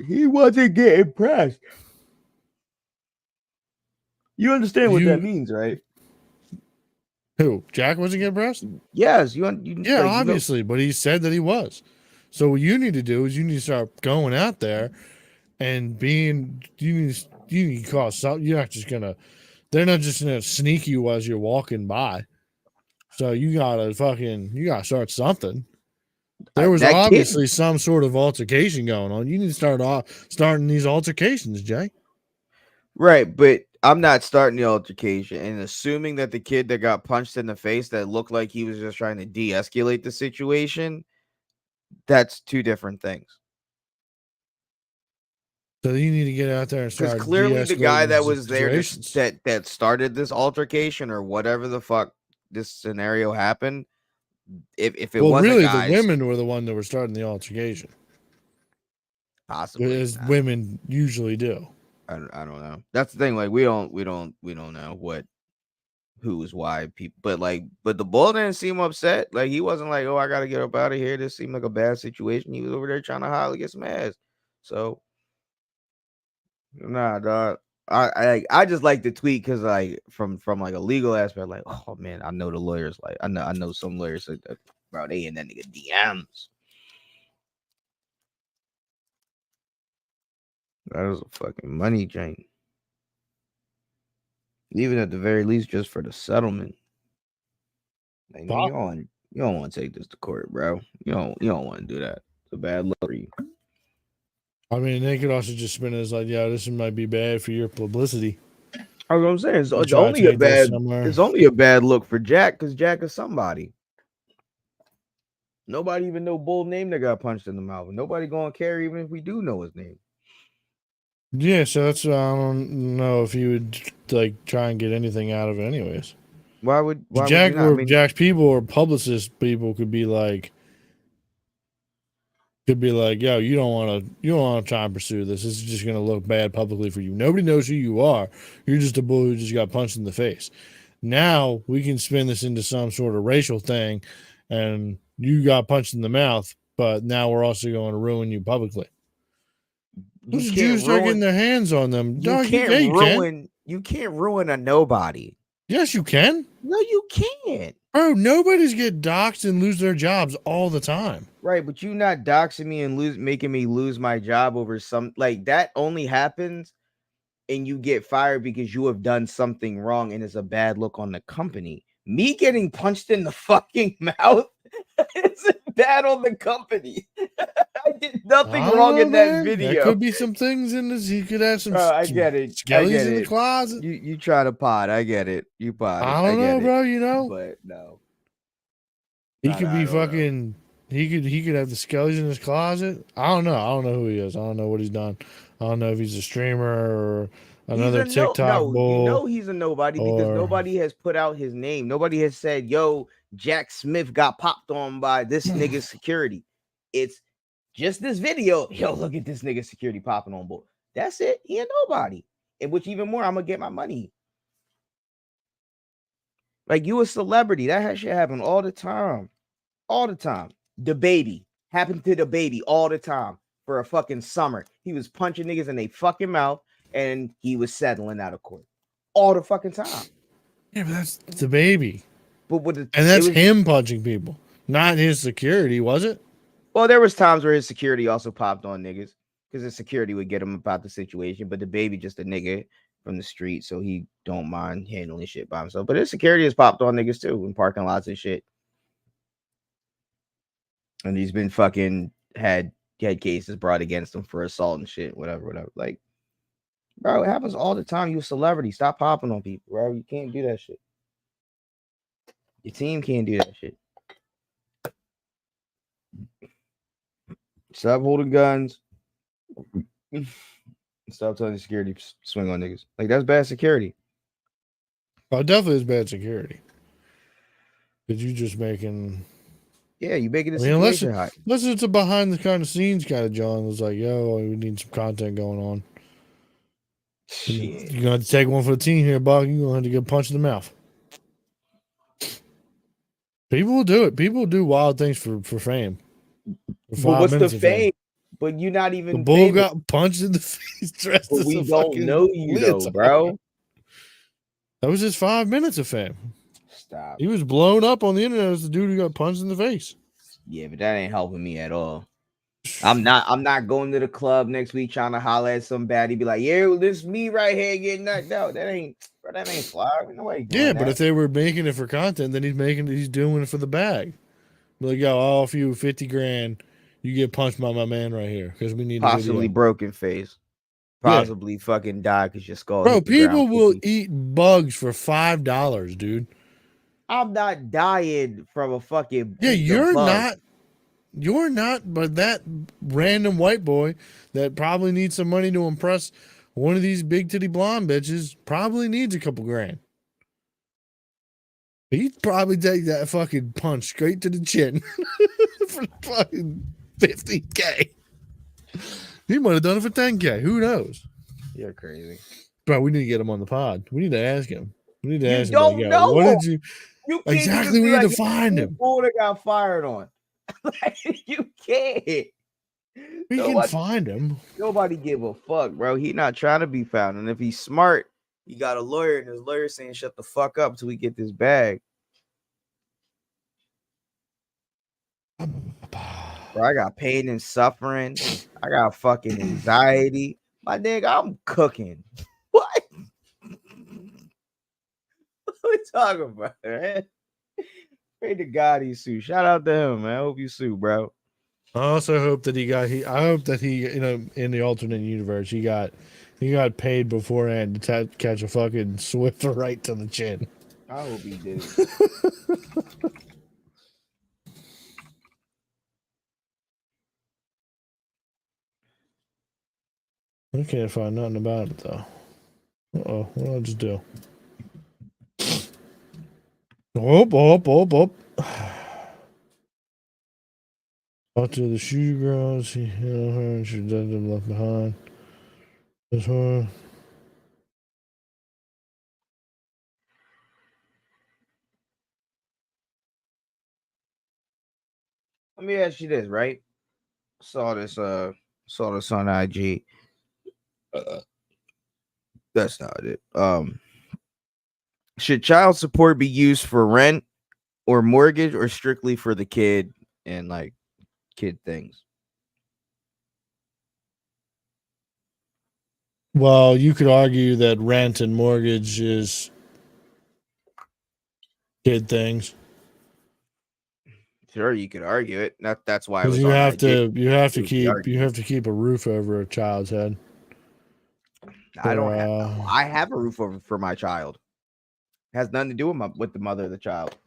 He wasn't getting pressed. You understand what that You- means, right? Who? Jack wasn't getting pressed? Yes, you Yeah, like, you know- obviously, but he said that he was. So what you need to do is you need to start going out there and you need to cause something. You're not just gonna they're not just gonna sneak you as you're walking by. So you gotta start something. There was that kid- obviously some sort of altercation going on. You need to start starting these altercations, Jay. Right, but I'm not starting the altercation and assuming that the kid that got punched in the face that looked like he was just trying to de-escalate the situation. That's two different things. So you need to get out there and start. Because clearly the guy de-escalating that these was there situations. that started this altercation or whatever the fuck this scenario happened. If it well, wasn't really, guys, the women were the one that were starting the altercation, possibly as not. women usually do. I don't know. That's the thing. Like we don't know what who's why people, but the bull didn't seem upset. Like he wasn't like, oh, I gotta get up out of here. This seemed like a bad situation. He was over there trying to holler, get some ass. So nah, dog. I just like the tweet because like from like a legal aspect, like, oh man, I know the lawyers. Like I know some lawyers like that, bro, they in that nigga DMs. That was a fucking money drain. Even at the very least, just for the settlement. Like, no, you don't want to take this to court, bro. You don't want to do that. It's a bad look for you. I mean, they could also just spin it as like, yeah, this might be bad for your publicity. That's what I'm saying. It's try to only take this somewhere. it's only a bad look for Jack because Jack is somebody. Nobody even know Bull name that got punched in the mouth. Nobody gonna care even if we do know his name. Yeah, so that's I don't know if you would like try and get anything out of it, anyways. Why would Jack you not? or I mean, Jack's people or publicist people could be like, yo, you don't want to try and pursue this. This is just gonna look bad publicly for you. Nobody knows who you are. You're just a bull who just got punched in the face. Now we can spin this into some sort of racial thing, and you got punched in the mouth, but now we're also going to ruin you publicly. Those Jews start getting their hands on them. Dog, you can't ruin a nobody. Yes, you can. No, you can't. Bro, nobody's get doxxed and lose their jobs all the time. Right, but you not doxing me and making me lose my job over some like that only happens and you get fired because you have done something wrong and it's a bad look on the company. Me getting punched in the fucking mouth, it's bad on the company. I did nothing wrong in that video. There could be some things in this. He could have some. I get it. Skellies in the closet. You try to pod. I get it. You pod. I don't know, bro. You know, but no. He could be fucking. Know. He could have the skellies in his closet. I don't know. I don't know who he is. I don't know what he's done. I don't know if he's a streamer or another TikTok bull. You know he's a nobody because nobody has put out his name. Nobody has said, "Yo, Jack Smith got popped on by this nigga's security." It's just this video. Yo, look at this nigga security popping on bull. That's it. He ain't nobody. And which even more, I'm gonna get my money. Like you a celebrity. That shit happen all the time. All the time. The baby happened to the baby all the time for a fucking summer. He was punching niggas in their fucking mouth and he was settling out of court all the fucking time. Yeah, but that's the baby. But that's him punching people, not his security, was it? Well, there was times where his security also popped on niggas because his security would get him about the situation, but the baby just a nigga from the street, so he don't mind handling shit by himself. But his security has popped on niggas too in parking lots and shit. And he's been fucking had cases brought against him for assault and shit, whatever. Like, bro, it happens all the time. You a celebrity. Stop popping on people, bro. You can't do that shit. Your team can't do that shit. Stop holding guns. Stop telling the security to swing on niggas. Like, that's bad security. Oh, definitely is bad security. Because you just making... Yeah, you making it situation hot. Unless it's a behind the kind of scenes kind of John was like, yo, we need some content going on. Shit. You're gonna have to take one for the team here, Buck. You're gonna have to get punched in the mouth. People will do it. People do wild things for fame. But what's the fame? But you're not even. The bull got punched in the face. Dressed but as we don't know you though, bro. That was just 5 minutes of fame. Stop. He was blown up on the internet as the dude who got punched in the face. Yeah, but that ain't helping me at all. I'm not going to the club next week trying to holler at somebody, be like, yeah, well, this me right here getting knocked out. That ain't fly. Nobody doing but if they were making it for content, then he's doing it for the bag. Be like, yo, I'll offer you 50 grand. You get punched by my man right here because we need possibly broken face. Possibly fucking die because your skull. Bro, people will eat bugs for $5, dude. I'm not dying from a fucking. Yeah, you're not. You're not, but that random white boy that probably needs some money to impress one of these big titty blonde bitches probably needs a couple grand. He'd probably take that fucking punch straight to the chin for fucking 50K. He might have done it for 10K. Who knows? You're crazy. Bro, we need to get him on the pod. We need to ask him. We need to You ask him, like, don't yo, know what him. did you You can't exactly? just We be need like, to find him. Boulder got fired on. Like, you can't. We can Nobody, find him. nobody give a fuck, bro. He not trying to be found. And if he's smart, he got a lawyer, and his lawyer saying, shut the fuck up till we get this bag. Bro, I got pain and suffering. I got fucking anxiety. My nigga, I'm cooking. What? What are we talking about, man? Pray to God he sue. Shout out to him, man. I hope you sue, bro. I also hope that I hope that he, in the alternate universe, he got paid beforehand to catch a fucking Swiffer right to the chin. I hope he did. I can't find nothing about it though. Uh-oh, what did I just do? Oh. Out to the shoe girls, he held her and she did them left behind. This one. Let me ask you this, right? Saw this on IG. That's not it. Should child support be used for rent or mortgage or strictly for the kid and like kid things? Well, you could argue that rent and mortgage is kid things. Sure, you could argue it. That's why I Because was you on have IG. you have to keep a roof over a child's head. I don't have. I have a roof over for my child. It has nothing to do with the mother of the child.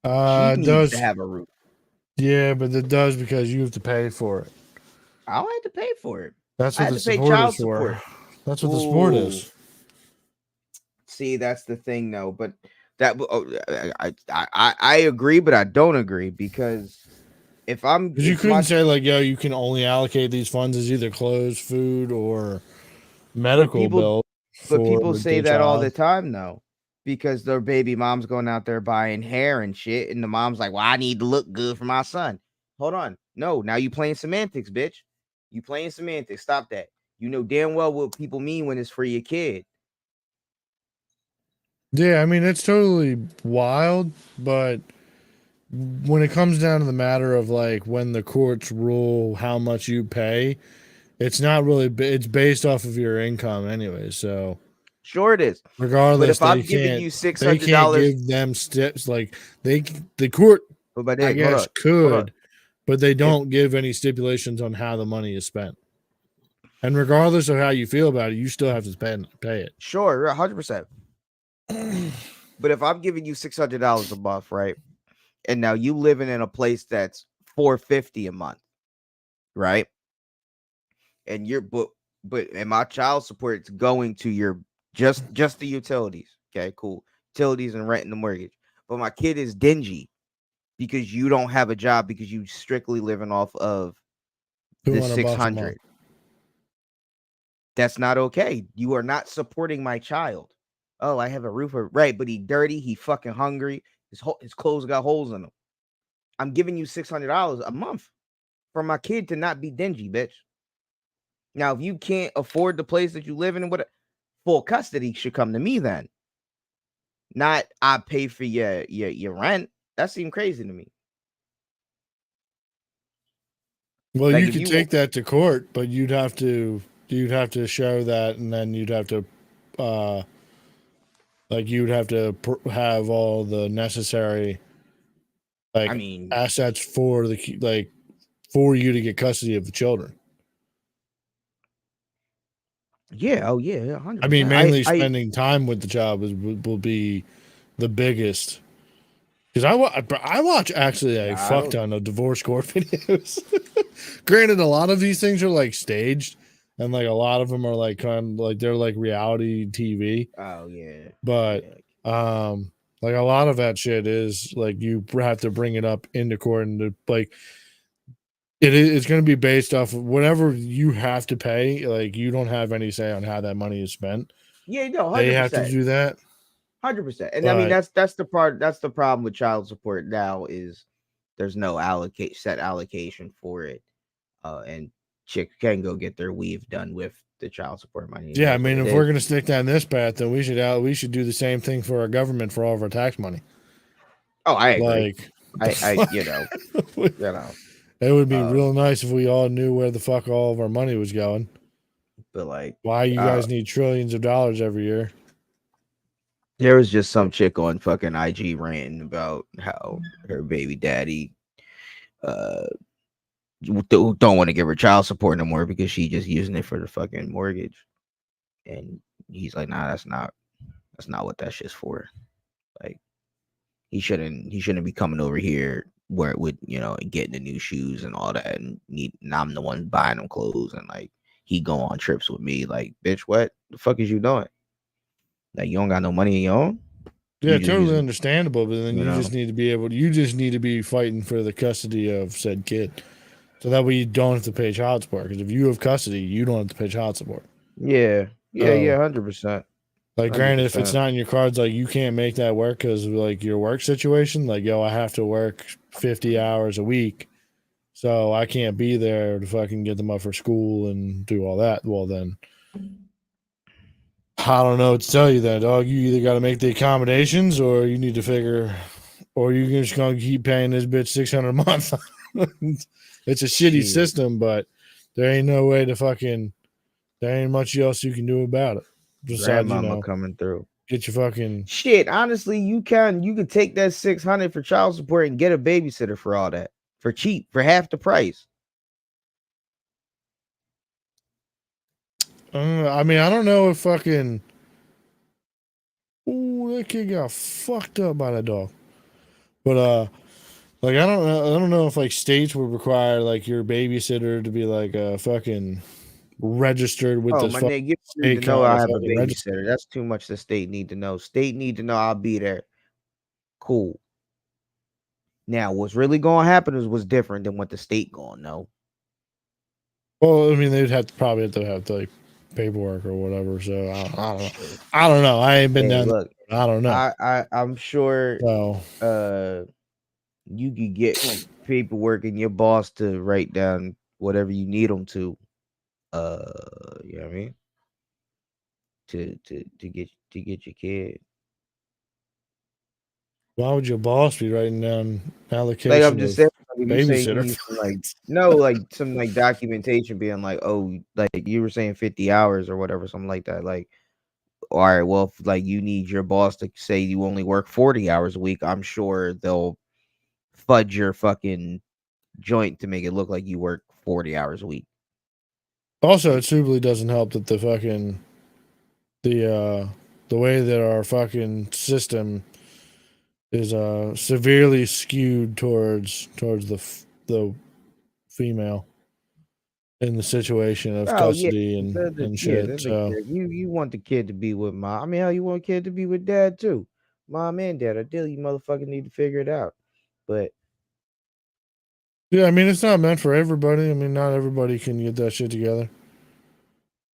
She needs to have a roof. Yeah, but it does because you have to pay for it. I don't have to pay for it. That's I what had the to pay support child is for. support. That's what the support is. See, that's the thing, though. But that I agree, but I don't agree because if I'm, Because you couldn't say like, yo, you can only allocate these funds as either clothes, food, or medical bills. But people say that all the time, though, because their baby mom's going out there buying hair and shit, and the mom's like, "Well, I need to look good for my son." Hold on, no, now you playing semantics, bitch. You playing semantics. Stop that. You know damn well what people mean when it's for your kid. Yeah, I mean it's totally wild, but when it comes down to the matter of like when the courts rule how much you pay, it's not really. It's based off of your income anyway. So sure it is. Regardless, but if I'm giving you $600, they can't give them steps like the court. But I guess could, but they don't give any stipulations on how the money is spent. And regardless of how you feel about it, you still have to pay it. Sure, 100%. But if I'm giving you $600 a month, right? And now you living in a place that's $450 a month, right? And your but and my child support's going to your just the utilities. Okay, cool. Utilities and rent and the mortgage. But my kid is dingy because you don't have a job because you strictly living off of the 600. That's not okay. You are not supporting my child. Oh, I have a roof over, right? But he dirty. He fucking hungry. His clothes got holes in them. I'm giving you $600 a month for my kid to not be dingy, bitch. Now, if you can't afford the place that you live in, what full custody should come to me then. Not I pay for your rent. That seemed crazy to me. Well, like you could take that to court, but you'd have to show that, and then you'd have to have all the necessary assets for for you to get custody of the children. Yeah, oh yeah, 100%. I mean, mainly spending time with the child will be the biggest. Because I watch actually a fuck ton of divorce court videos. Granted, a lot of these things are like staged, and like a lot of them are like kind of like they're like reality TV. Oh yeah, but like a lot of that shit is like you have to bring it up into court, and like it's going to be based off of whatever you have to pay. Like you don't have any say on how that money is spent. Yeah, no, 100%. They have to do that. 100%. And I mean But- that's the part. That's the problem with child support now is there's no set allocation for it, and chicks can go get their weave done with the child support money. Yeah, I That's what mean, it if we're is. gonna stick down this path, then we should do the same thing for our government for all of our tax money. Oh, I agree. Like, I you know, it would be uh, real nice if we all knew where the fuck all of our money was going. but like Why you guys need trillions of dollars every year? there was just some chick on fucking IG ranting about how her baby daddy don't want to give her child support no more because she just using it for the fucking mortgage. And he's like, nah, that's not what that shit's for. Like he shouldn't be coming over here where it would, getting the new shoes and all that, and I'm the one buying them clothes, and like he go on trips with me. Like, bitch, what the fuck is you doing? Like, you don't got no money of your own? Yeah, You just totally using- understandable. But then you you just know. need to be able. You just need to be fighting for the custody of said kid, so that way you don't have to pay child support. Because if you have custody, you don't have to pay child support. Yeah, 100%. Like, granted, if it's 100%. not in your cards, like you can't make that work because of like your work situation. Like, yo, I have to work 50 hours a week, so I can't be there to fucking get them up for school and do all that. Well, then I don't know what to tell you. Then, dog, you either got to make the accommodations, or you need to figure, or you're just gonna keep paying this bitch $600 a month. It's a shitty Shit. system, but there ain't no way to fucking. There ain't much else you can do about it. Besides, Grandmama coming through. get your fucking. Shit, honestly, you could take that $600 for child support and get a babysitter for all that for cheap, for half the price. I mean, I don't know if fucking. Ooh, that kid got fucked up by that dog. But like I don't know if like states would require like your babysitter to be like fucking registered with Oh, this. my Fuck, nigga, you state need to know I have a fucking register. babysitter. That's too much the state need to know. State need to know I'll be there. Cool. Now, what's really going to happen is what's different than what the state going to know. Well, I mean, they'd probably have to like paperwork or whatever. So I don't know. I ain't been Hey, down. look, I don't know. I'm sure So you could get paperwork and your boss to write down whatever you need them to. You know what I mean? To get your kid. why would your boss be writing down allocation? Like I'm just saying, like, if you say you babysitter. need some, like no, like some like documentation being like, oh, like you were saying 50 hours or whatever, something like that. Like, all right, well, if, like you need your boss to say you only work 40 hours a week, I'm sure they'll fudge your fucking joint to make it look like you work 40 hours a week. Also, it simply doesn't help that the way that our fucking system is severely skewed towards the female in the situation of custody and shit. So you want the kid to be with mom. I mean, hell, you want a kid to be with dad too. Mom and dad. Ideally, you motherfucking need to figure it out. But yeah, I mean, it's not meant for everybody. I mean, not everybody can get that shit together.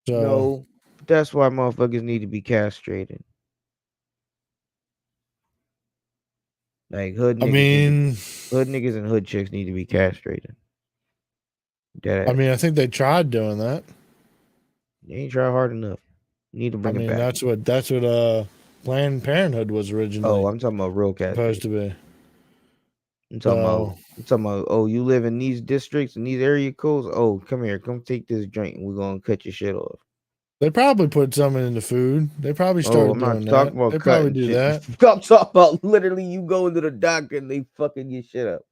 So no, that's why motherfuckers need to be castrated. Like hood niggas, hood niggas and hood chicks need to be castrated. I mean, I think they tried doing that. They ain't try hard enough. You need to bring it back. That's what Planned Parenthood was originally. Oh, I'm talking about real castration. Supposed to be. I'm talking about. Oh, you live in these districts and these area codes. Oh, come here, come take this drink, and we're gonna cut your shit off. They probably put something in the food. They probably started doing that. Talking about they probably do shit. that. I'm talking about literally you go into the doctor and they fucking your shit up.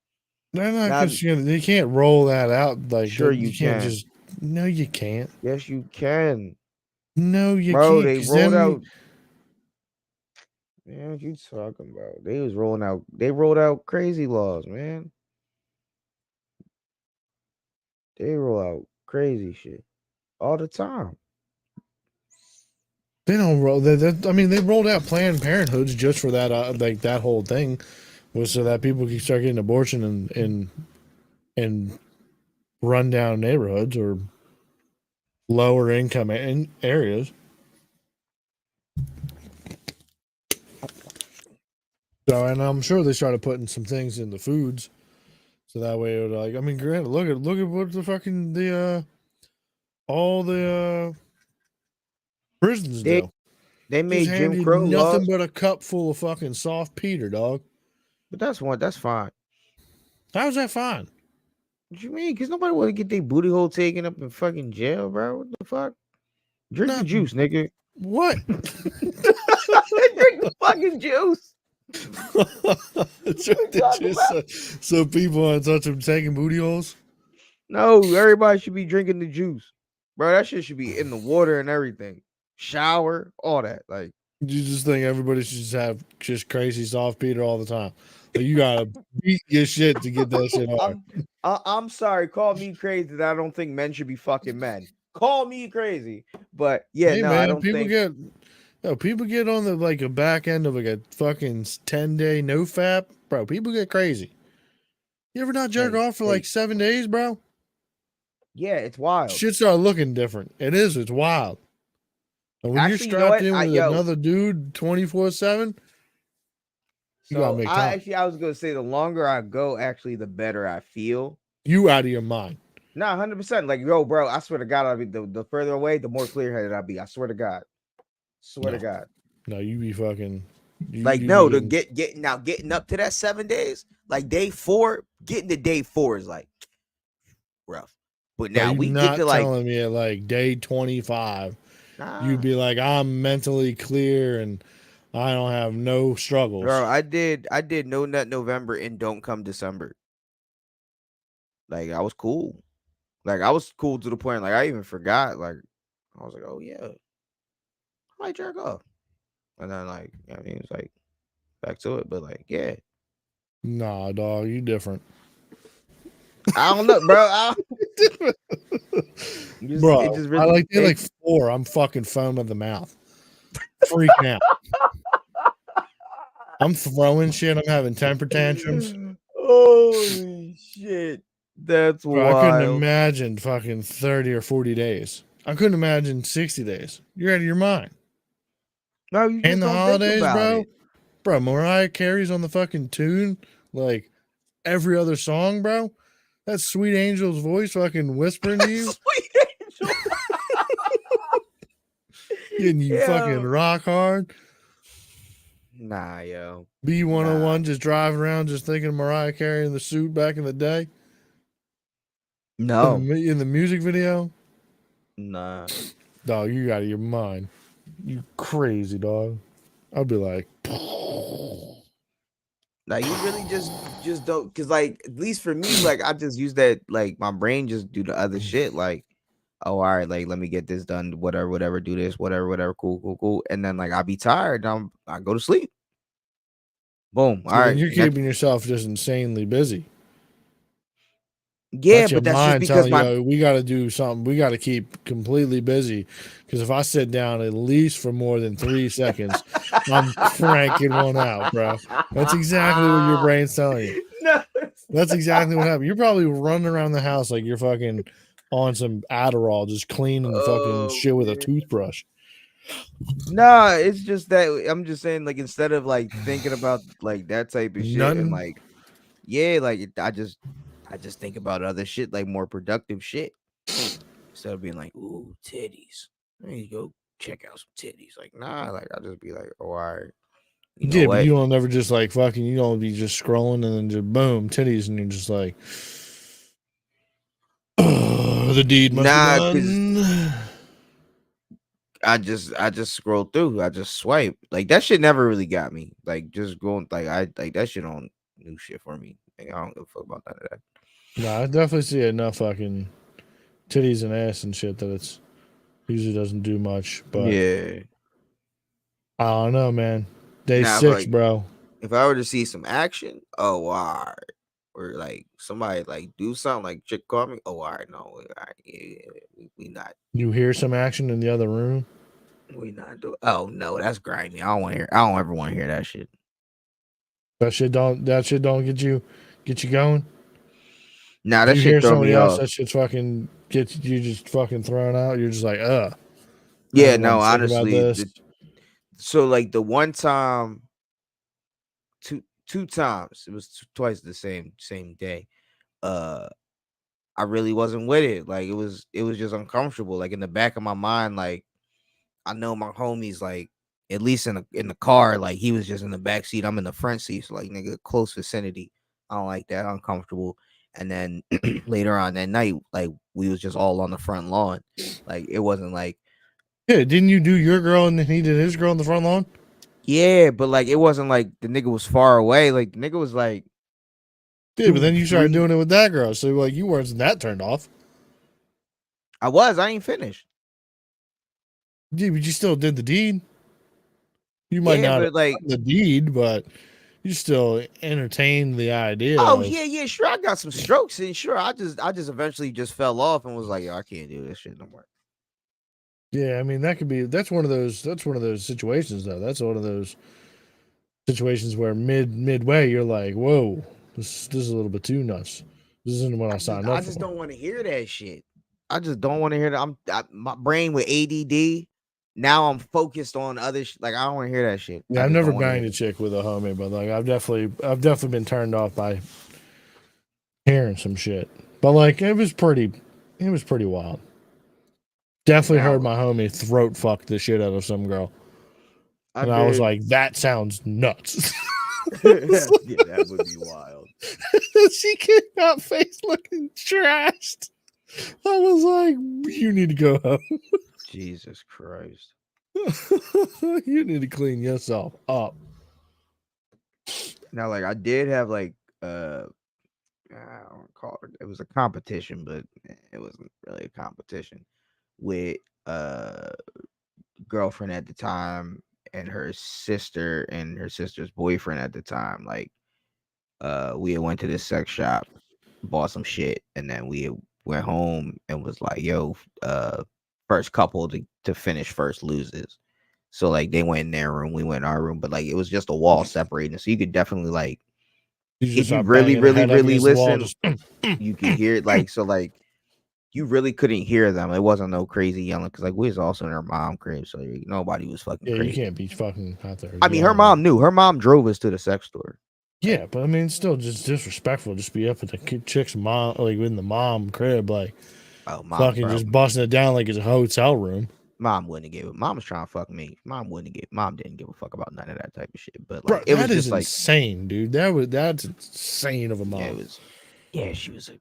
They're not because they can't roll that out like sure you can't just. No, you can't. Yes, you can. No, you Bro, can't. they rolled out. Man, what you talking about? They rolled out crazy laws, man. They roll out crazy shit all the time. They don't roll. I mean, they rolled out Planned Parenthoods just for that. Like that whole thing was so that people could start getting abortion in rundown neighborhoods or lower income areas. So, and I'm sure they started putting some things in the foods, so that way it would like. I mean, granted, look at what the fucking all the prisons They do. they Just made hand Jim you Crow nothing laws, but a cup full of fucking soft Peter, dog. but that's fine. How's that fine? What you mean? Because nobody want to get their booty hole taken up in fucking jail, bro. What the fuck? Drink the Not juice, nigga. what? Drink the fucking juice. Drink the talking juice so people aren't touching taking booty holes. No, everybody should be drinking the juice, bro. That shit should be in the water and everything. Shower, all that. Like, You just think everybody should just have just crazy soft Peter all the time. So you gotta beat your shit to get that shit hard. I'm sorry. Call me crazy that I don't think men should be fucking men. Call me crazy, but yeah, Hey no, man, I don't think. people get on the like a back end of like a fucking 10-day no fap, bro. People get crazy. You ever not jerk Hey, off for like 7 days, bro? Yeah, it's wild. Shit start looking different. It is. It's wild. And when Actually, you you're know strapped what? in with another dude 24/7, you gotta So make time. I was gonna say the longer I go, actually, the better I feel. You out of your mind. Nah, 100%. Like, yo, bro, I swear to God, I'll be the further away, the more clear headed I'll be. I swear to God. Swear to No. God. No, you be fucking. Like, no, to getting up to that 7 days, like day 4, getting to day 4 is like rough. But now we get to like telling me at like day 25, nah, you'd be like, I'm mentally clear and I don't have no struggles. bro. I did No Nut November and Don't Come December. Like, I was cool. Like, I was cool to the point, like, I even forgot. Like, I was like, oh yeah, I might jerk off. And then, like, I mean, it's like back to it, but like, yeah, Nah, dog, you different. I don't know, bro. Bro, it just really, I like day like 4. I'm fucking foam of the mouth, freaking out. I'm throwing shit. I'm having temper tantrums. Holy shit, that's Bro, I couldn't wild. imagine fucking 30 or 40 days. I couldn't imagine 60 days. You're out of your mind. No, you just And the don't think holidays, about bro. it. Bro, Mariah Carey's on the fucking tune like every other song, bro. That Sweet Angel's voice fucking whispering to you, Sweet Angel. getting you fucking rock hard. Nah, yo. B101 just driving around just thinking of Mariah Carey in the suit back in the day. No. In the music video. Nah. Dog, you out of your mind. You crazy, dog. I'll be like, Like, you really just don't, because like, at least for me, like, I just use that, like, my brain just do the other shit, like, oh, all right, like, let me get this done, whatever, do this, whatever, cool, and then like I'll be tired, I go to sleep. Boom. All right, you're keeping yourself just insanely busy. yeah, That's your but that's just mind because telling you, we got to do something. We got to keep completely busy, because if I sit down at least for more than 3 seconds, I'm cranking one out, bro. That's exactly what your brain's telling you. No, That's exactly what happened. You're probably running around the house like you're fucking on some Adderall, just cleaning fucking shit with a toothbrush. Nah, it's just that I'm just saying, like, instead of like thinking about like that type of shit and like, yeah, like I just think about other shit, like more productive shit, instead of being like, ooh, titties. There you go, check out some titties. Like, nah, like I'll just be like, oh, all right. You know Yeah, what? but you don't ever just like fucking, you don't be just scrolling and then just boom, titties, and you're just like, the deed must be done. I just scroll through. I just swipe. Like, that shit never really got me. Like, just going, like, I like that shit on new shit for me. Like, I don't give a fuck about none of that. Nah, I definitely see enough fucking titties and ass and shit that it's usually doesn't do much. But yeah, I don't know, man. Day 6, like, bro. If I were to see some action, oh, all right. Or like somebody like do something, like chick call me, oh, all right, no, all right, yeah, we not. You hear some action in the other room? We not do. Oh no, that's grimy. I don't ever want to hear that shit. That shit don't get you going. Nah, that you shit hear throw somebody me else, off. that shit's fucking gets you just fucking thrown out. You're just like, yeah, no, honestly. So like the one time, 2 times. It was twice the same day. I really wasn't with it. Like it was just uncomfortable. Like in the back of my mind, like I know my homies, like at least in the car, like he was just in the back seat. I'm in the front seat, so like nigga, close vicinity. I don't like that, uncomfortable. And then later on that night, like we was just all on the front lawn. Like it wasn't like Yeah, didn't you do your girl and he did his girl on the front lawn? yeah, but like it wasn't like the nigga was far away. Like the nigga was like Yeah, but then you started 3 doing it with that girl, so like you weren't that turned off. I ain't finished. Yeah, but you still did the deed. You might Yeah, not but have like done the deed, but you still entertained the idea. oh of, yeah, sure. I got some strokes and sure. I just eventually just fell off and was like, yo, I can't do this shit no more. yeah. I mean, that's one of those situations though. That's one of those situations where midway you're like, whoa, this is a little bit too nuts. This isn't what I signed up I just for. don't want to hear that shit. I just don't want to hear that. My brain with ADD. Now I'm focused on other like I don't want to hear that shit. Yeah, I I've just never don't wanna banged hear a chick with a homie, but like I've definitely been turned off by hearing some shit. But like it was pretty wild. Definitely heard my homie throat fuck the shit out of some girl. And I was like, that sounds nuts. yeah, that would be wild. She came out face looking trashed. I was like, you need to go home. Jesus Christ. You need to clean yourself up. Now, like I did have like I don't call it was a competition, but it wasn't really a competition with girlfriend at the time and her sister and her sister's boyfriend at the time. Like we had went to this sex shop, bought some shit, and then we went home and was like, yo, first couple to finish first loses. So like they went in their room, we went in our room, but like it was just a wall separating. So you could definitely like if you really listen, you could hear it. Like so like you really couldn't hear them. It wasn't no crazy yelling because like we was also in her mom crib, so nobody was fucking crazy. You can't be fucking out there. I mean, her mom knew. Her mom drove us to the sex store. Yeah, but I mean, it's still just disrespectful. Just be up at the chick's mom, like in the mom crib, like fucking just busting it down like it's a hotel room. Mom wouldn't give it. Mom was trying to fuck me. Mom didn't give a fuck about none of that type of shit. But like, it was just like insane, dude. That's insane of a mom. Yeah, it was. Yeah, she was a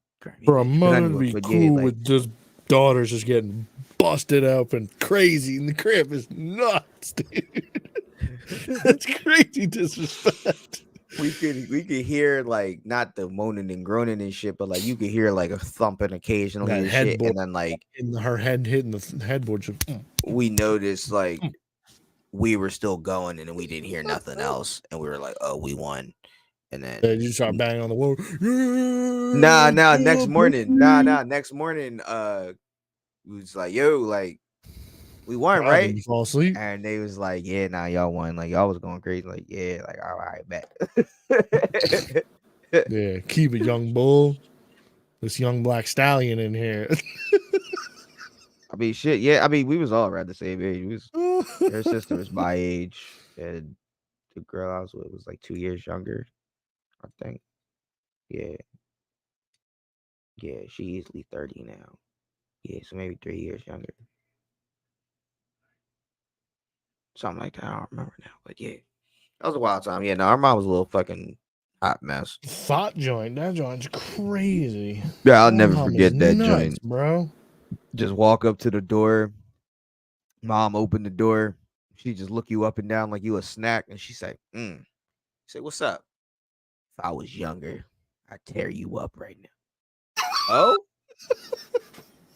for a mother to be cool with just daughters just getting busted up and crazy in the crib is nuts, dude. That's crazy disrespect. We could hear like not the moaning and groaning and shit, but like you could hear like a thumping occasionally and shit, and then like in her head hitting the headboard. Just, we noticed like we were still going, and then we didn't hear nothing else, and we were like, "Oh, we won." And then you start banging on the wall. Next morning, we was like, "Yo, like." We won, right? You fall asleep, and they was like, "Yeah, nah, y'all won." Like y'all was going crazy. Like, yeah, like all right, bet. Yeah, keep it, young bull. This young black stallion in here. I mean, shit. Yeah, I mean, we was all around the same age. Her sister was my age, and the girl I was with was like 2 years younger, I think. Yeah, she easily 30 now. Yeah, so maybe 3 years younger. Something like that. I don't remember now. But yeah. That was a wild time. Yeah, no, our mom was a little fucking hot mess. Thought joint. That joint's crazy. Yeah, I'll never forget that joint. Bro. Just walk up to the door. Mom opened the door. She just look you up and down like you a snack. And she say, Say, what's up? If I was younger, I'd tear you up right now.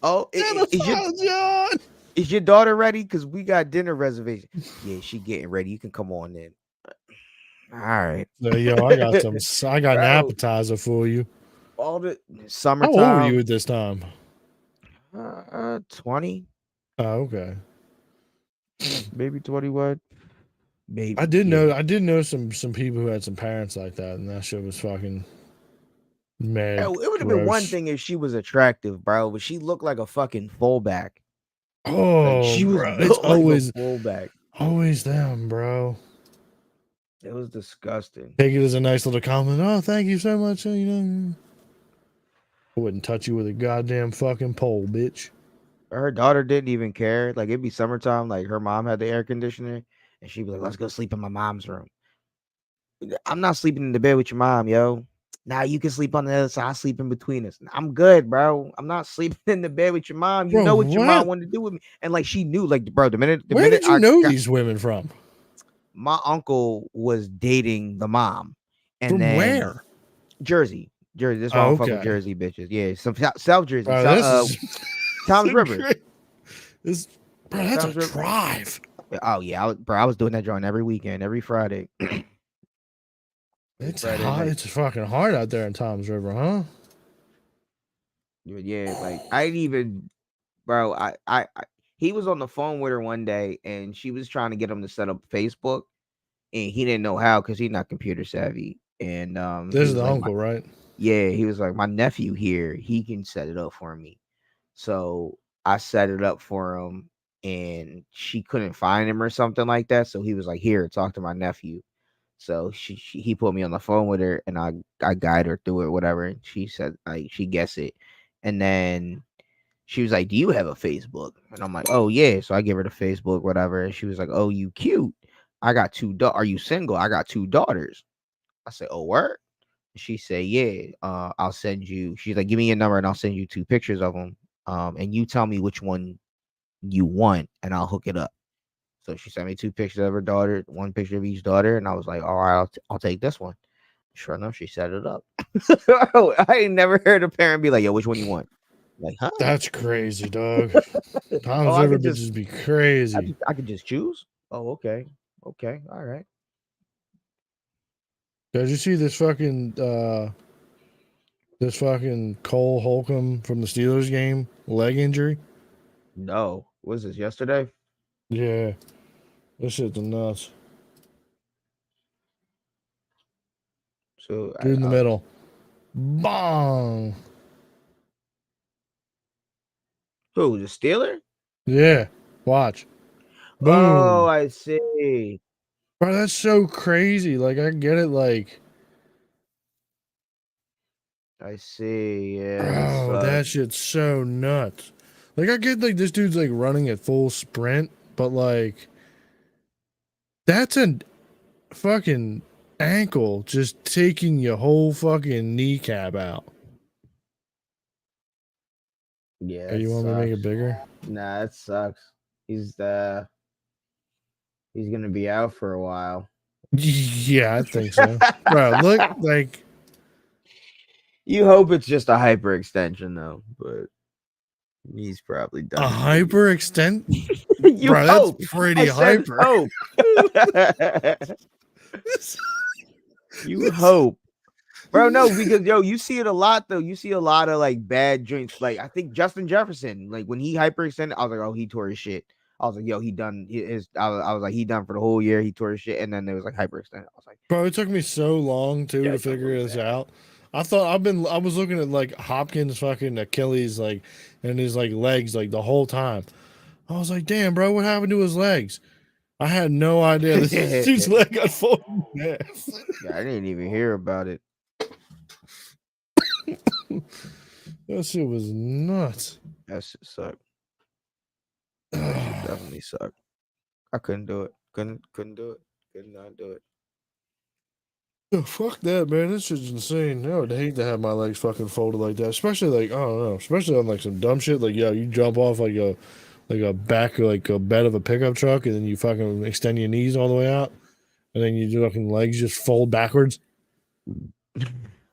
Oh, is your daughter ready? Because we got dinner reservation. Yeah, she getting ready. You can come on in. All right. So, yo, I got an appetizer for you. All the summertime. How old were you at this time? 20. Oh, okay. Maybe 21. Maybe. I did know some people who had some parents like that, and that shit was fucking mad. It would have been one thing if she was attractive, bro, but she looked like a fucking fullback. Oh, like she was bro, it's always a fullback. Always them, bro. It was disgusting. Take it as a nice little compliment. Oh, thank you so much. You know, I wouldn't touch you with a goddamn fucking pole, bitch. Her daughter didn't even care. Like it'd be summertime. Like her mom had the air conditioner, and she'd be like, "Let's go sleep in my mom's room." I'm not sleeping in the bed with your mom, yo. Now you can sleep on the other side. I sleep in between us. I'm good, bro. I'm not sleeping in the bed with your mom. You Bro, know what your mom what? wanted to do with me, and like she knew, like bro. The minute Where did you know got, these women from? my uncle was dating the mom, and From then where? Jersey. This why I Oh, don't fuck with okay. Jersey bitches. Yeah, some South Jersey. Bro, South, this is Tom's so River. great. This, bro, that's Tom's a River. drive. Oh yeah, I was doing that drawing every weekend, every Friday. It's Friday hot. night. It's fucking hard out there in Tom's River, huh? Yeah, like I didn't even, bro. He was on the phone with her one day, and she was trying to get him to set up Facebook, and he didn't know how because he's not computer savvy. And This he is was the like, uncle, right? yeah, he was like, my nephew here, he can set it up for me. So I set it up for him, and she couldn't find him or something like that. So he was like, here, talk to my nephew. So he put me on the phone with her, and I guide her through it, whatever. And she said like she gets it, and then she was like, "Do you have a Facebook?" And I'm like, "Oh yeah." So I give her the Facebook, whatever. And she was like, "Oh, you cute. I got two. Are you single? I got two daughters." I said, "Oh, word." She said, "Yeah. I'll send you." She's like, "Give me your number, and I'll send you two pictures of them. And you tell me which one you want, and I'll hook it up." So she sent me two pictures of her daughter, one picture of each daughter, and I was like, "All right, I'll take this one." Sure enough, she set it up. I ain't never heard a parent be like, "Yo, which one you want?" Like, huh? That's crazy, dog. Oh, Tom's I River could just, bitches be crazy. I could just choose. Oh, okay, okay, all right. Did you see this fucking Cole Holcomb from the Steelers game leg injury? No, was this yesterday? Yeah, this shit's nuts. So Dude in the middle, bong. who the Steeler? Yeah, watch, Oh, boom, I see. bro. That's so crazy. Like I get it. Like, I see. Yeah, that bro, that sucks. shit's so nuts. Like I get like this dude's like running at full sprint, but like that's a fucking ankle just taking your whole fucking kneecap out. Yeah, Hey, that you want me to make it sucks. bigger? Nah, that sucks. He's he's gonna be out for a while. Yeah, I think so. Bro, look like You hope it's just a hyperextension though, but he's probably a done. hyperextend. You Bro, hope. that's pretty I said hyper. hope. You hope. Bro, no, because yo, you see it a lot though. You see a lot of like bad joints. Like I think Justin Jefferson, like when he hyperextended, I was like, oh, he tore his shit. I was like, yo, he done his. I was like, he done for the whole year. He tore his shit, and then there was like hyperextended. I was like, Bro, it took me so long too yeah, to it got figure really this bad. out. I was looking at like Hopkins fucking Achilles like and his like legs like the whole time. I was like, damn, bro, what happened to his legs? I had no idea this dude's leg got folded in half. Yeah, I didn't even hear about it. That shit was nuts. That shit sucked. That shit definitely sucked. I couldn't do it. Couldn't do it. Could not do it. Oh, fuck that, man. This shit's insane. I would hate to have my legs fucking folded like that. Especially like, I don't know, especially on like some dumb shit. Like, yo, you jump off like a back like a bed of a pickup truck and then you fucking extend your knees all the way out. And then your fucking legs just fold backwards.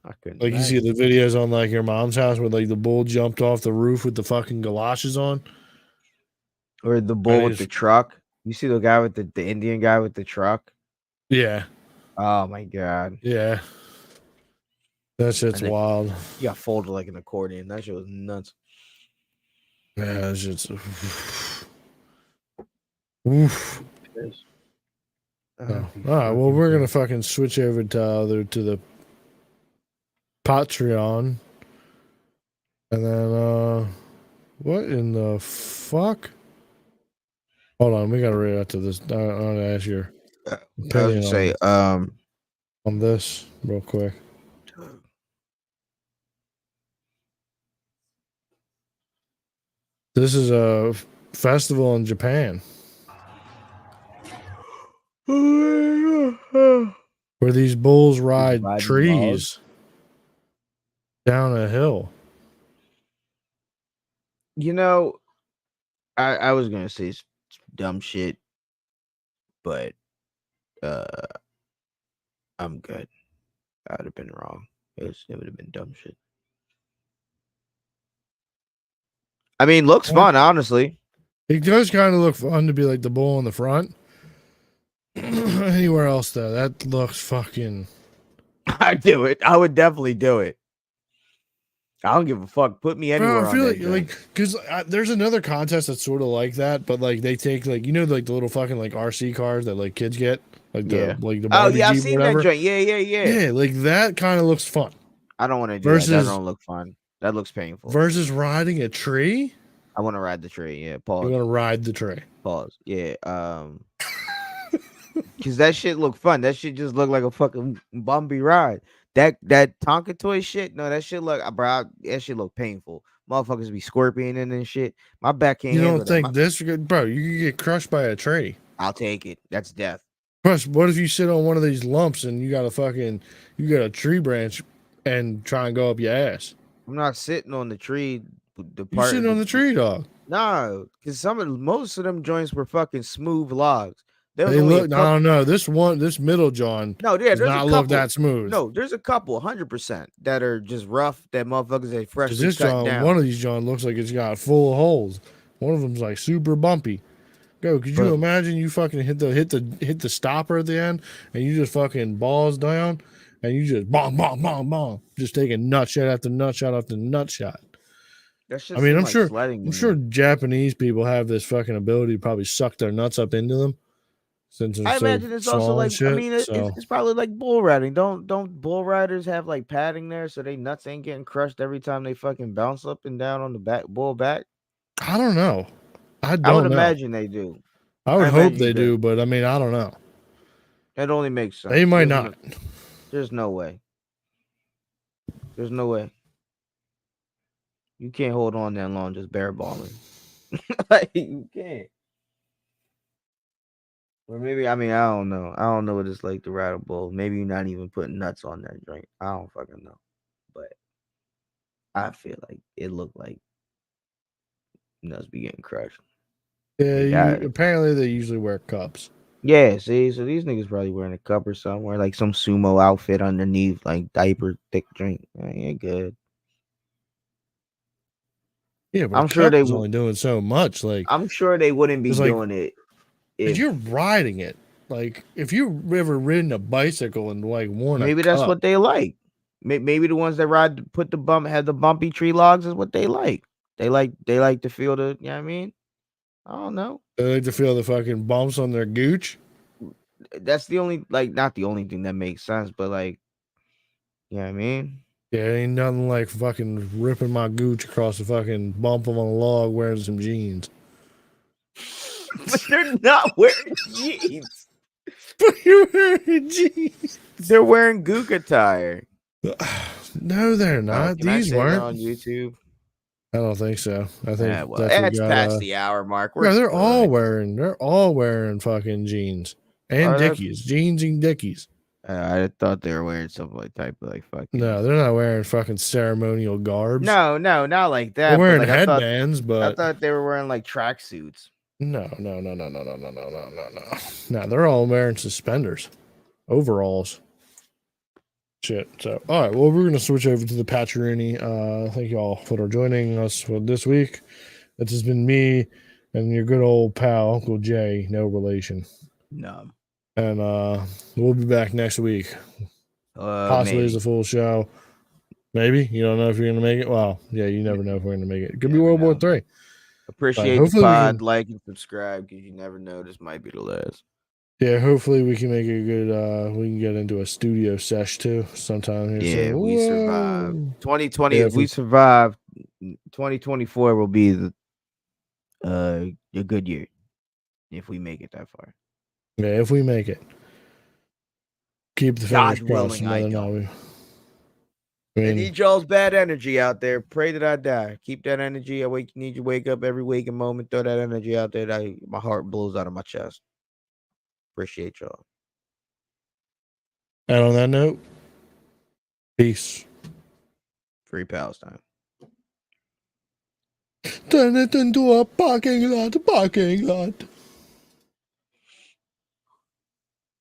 I couldn't Like you see imagine. the videos on like your mom's house where like the bull jumped off the roof with the fucking galoshes on. Or the bull And with the truck. You see the guy with the Indian guy with the truck? yeah, Oh my god. yeah. That shit's And then wild. he got folded like an accordion. That shit was nuts. Yeah, that shit's oof. Oh. All right, well, we're gonna fucking switch over to the Patreon, and then what in the fuck? Hold on, we gotta read out to this. I want to ask you. I was opinion gonna say, on this real quick. This is a festival in Japan where these bulls ride riding trees down a hill. You know, I was gonna say dumb shit, but I'm good. I'd have been wrong. It would have been dumb shit. I mean, looks fun, honestly. It does kind of look fun to be like the bull in the front. Anywhere else though, that looks fucking. I'd do it. I would definitely do it. I don't give a fuck. Put me anywhere. Bro, I feel on like that because there's another contest that's sort of like that, but like they take like like the little fucking like RC cars that like kids get, like the oh Barbie yeah, I've Jeep, seen whatever. that joint. Yeah. Like that kind of looks fun. I don't want to do that. That don't look fun. That looks painful. Versus riding a tree. I want to ride the tree. Yeah, You pause. want to ride the tree. Pause. Yeah. Because that shit look fun. That shit just look like a fucking bumpy ride. That Tonka toy shit. No, that shit look, bro. That shit look painful. Motherfuckers be scorpioning and shit. My back can't. You handle don't think that. this, bro? You could get crushed by a tree. I'll take it. That's death. Plus, what if you sit on one of these lumps and you got a tree branch and try and go up your ass? I'm not sitting on the tree. You sitting on the tree, dog? No, because most of them joints were fucking smooth logs. They look. I don't know. This middle John. No, yeah, does there's not a look couple. that smooth. No, there's a couple, 100% that are just rough. That motherfuckers they freshly This cut John, down. one of these John looks like it's got full of holes. One of them's like super bumpy. Could you imagine you fucking hit the stopper at the end and you just fucking balls down and you just bomb, just taking nut shot after nut shot after nut shot. I mean, I'm sure Japanese people have this fucking ability to probably suck their nuts up into them. Since I imagine it's also like shit, I mean it's probably like bull riding. Don't bull riders have like padding there so they nuts ain't getting crushed every time they fucking bounce up and down on the bull back? I don't know. I would imagine they do. I would hope they do, but I mean I don't know. It only makes sense. They might not. There's no way. There's no way. You can't hold on that long just bare balling. Like you can't. Or maybe I don't know. I don't know what it's like to ride a bull. Maybe you're not even putting nuts on that joint. I don't fucking know. But I feel like it looked like nuts be getting crushed. Yeah, apparently they usually wear cups. Yeah, see, so these niggas probably wearing a cup or somewhere, like some sumo outfit underneath, like diaper thick drink. Ain't good. Yeah, but I'm sure they were only doing so much. Like I'm sure they wouldn't be doing it. If you're riding it, like if you've ever ridden a bicycle and like worn maybe that's what they like. Maybe the ones that had the bumpy tree logs is what they like. They like to feel the, you know what I mean? I don't know. They like to feel the fucking bumps on their gooch. That's the only, like, not the only thing that makes sense, but like, you know what I mean? Yeah, ain't nothing like fucking ripping my gooch across the fucking bump of a log wearing some jeans. But they're not wearing jeans. But you're wearing jeans. They're wearing gook attire. No, they're not. These weren't on YouTube. I don't think so. I think that's past the hour mark. Yeah, they're all wearing fucking jeans and dickies, jeans and dickies. I thought they were wearing something like type of like fucking. No, they're not wearing fucking ceremonial garbs. No, not like that. They're wearing headbands, but I thought they were wearing like tracksuits. No. No, they're all wearing suspenders, overalls. Shit. So, all right. Well, we're gonna switch over to the Patreon. Thank you all for joining us for this week. This has been me and your good old pal Uncle Jay. No relation. No. And we'll be back next week. Possibly as a full show. Maybe. You don't know if you're gonna make it. Well, yeah, you never know if we're gonna make it. It could be World War III. Appreciate the pod, like and subscribe because you never know. This might be the last. Yeah, hopefully we can make a good we can get into a studio sesh too sometime here. Yeah, we survived. 2020, if we survive, 2024 will be a good year if we make it that far. Yeah, if we make it. keep the God fingers crossed. willing, I Mother don't. Navi. I I mean, need y'all's bad energy out there. Pray that I die. Keep that energy. Need you wake up every waking moment. Throw that energy out there. My heart blows out of my chest. Appreciate y'all. and on that note, peace. Free Palestine. Turn it into a parking lot.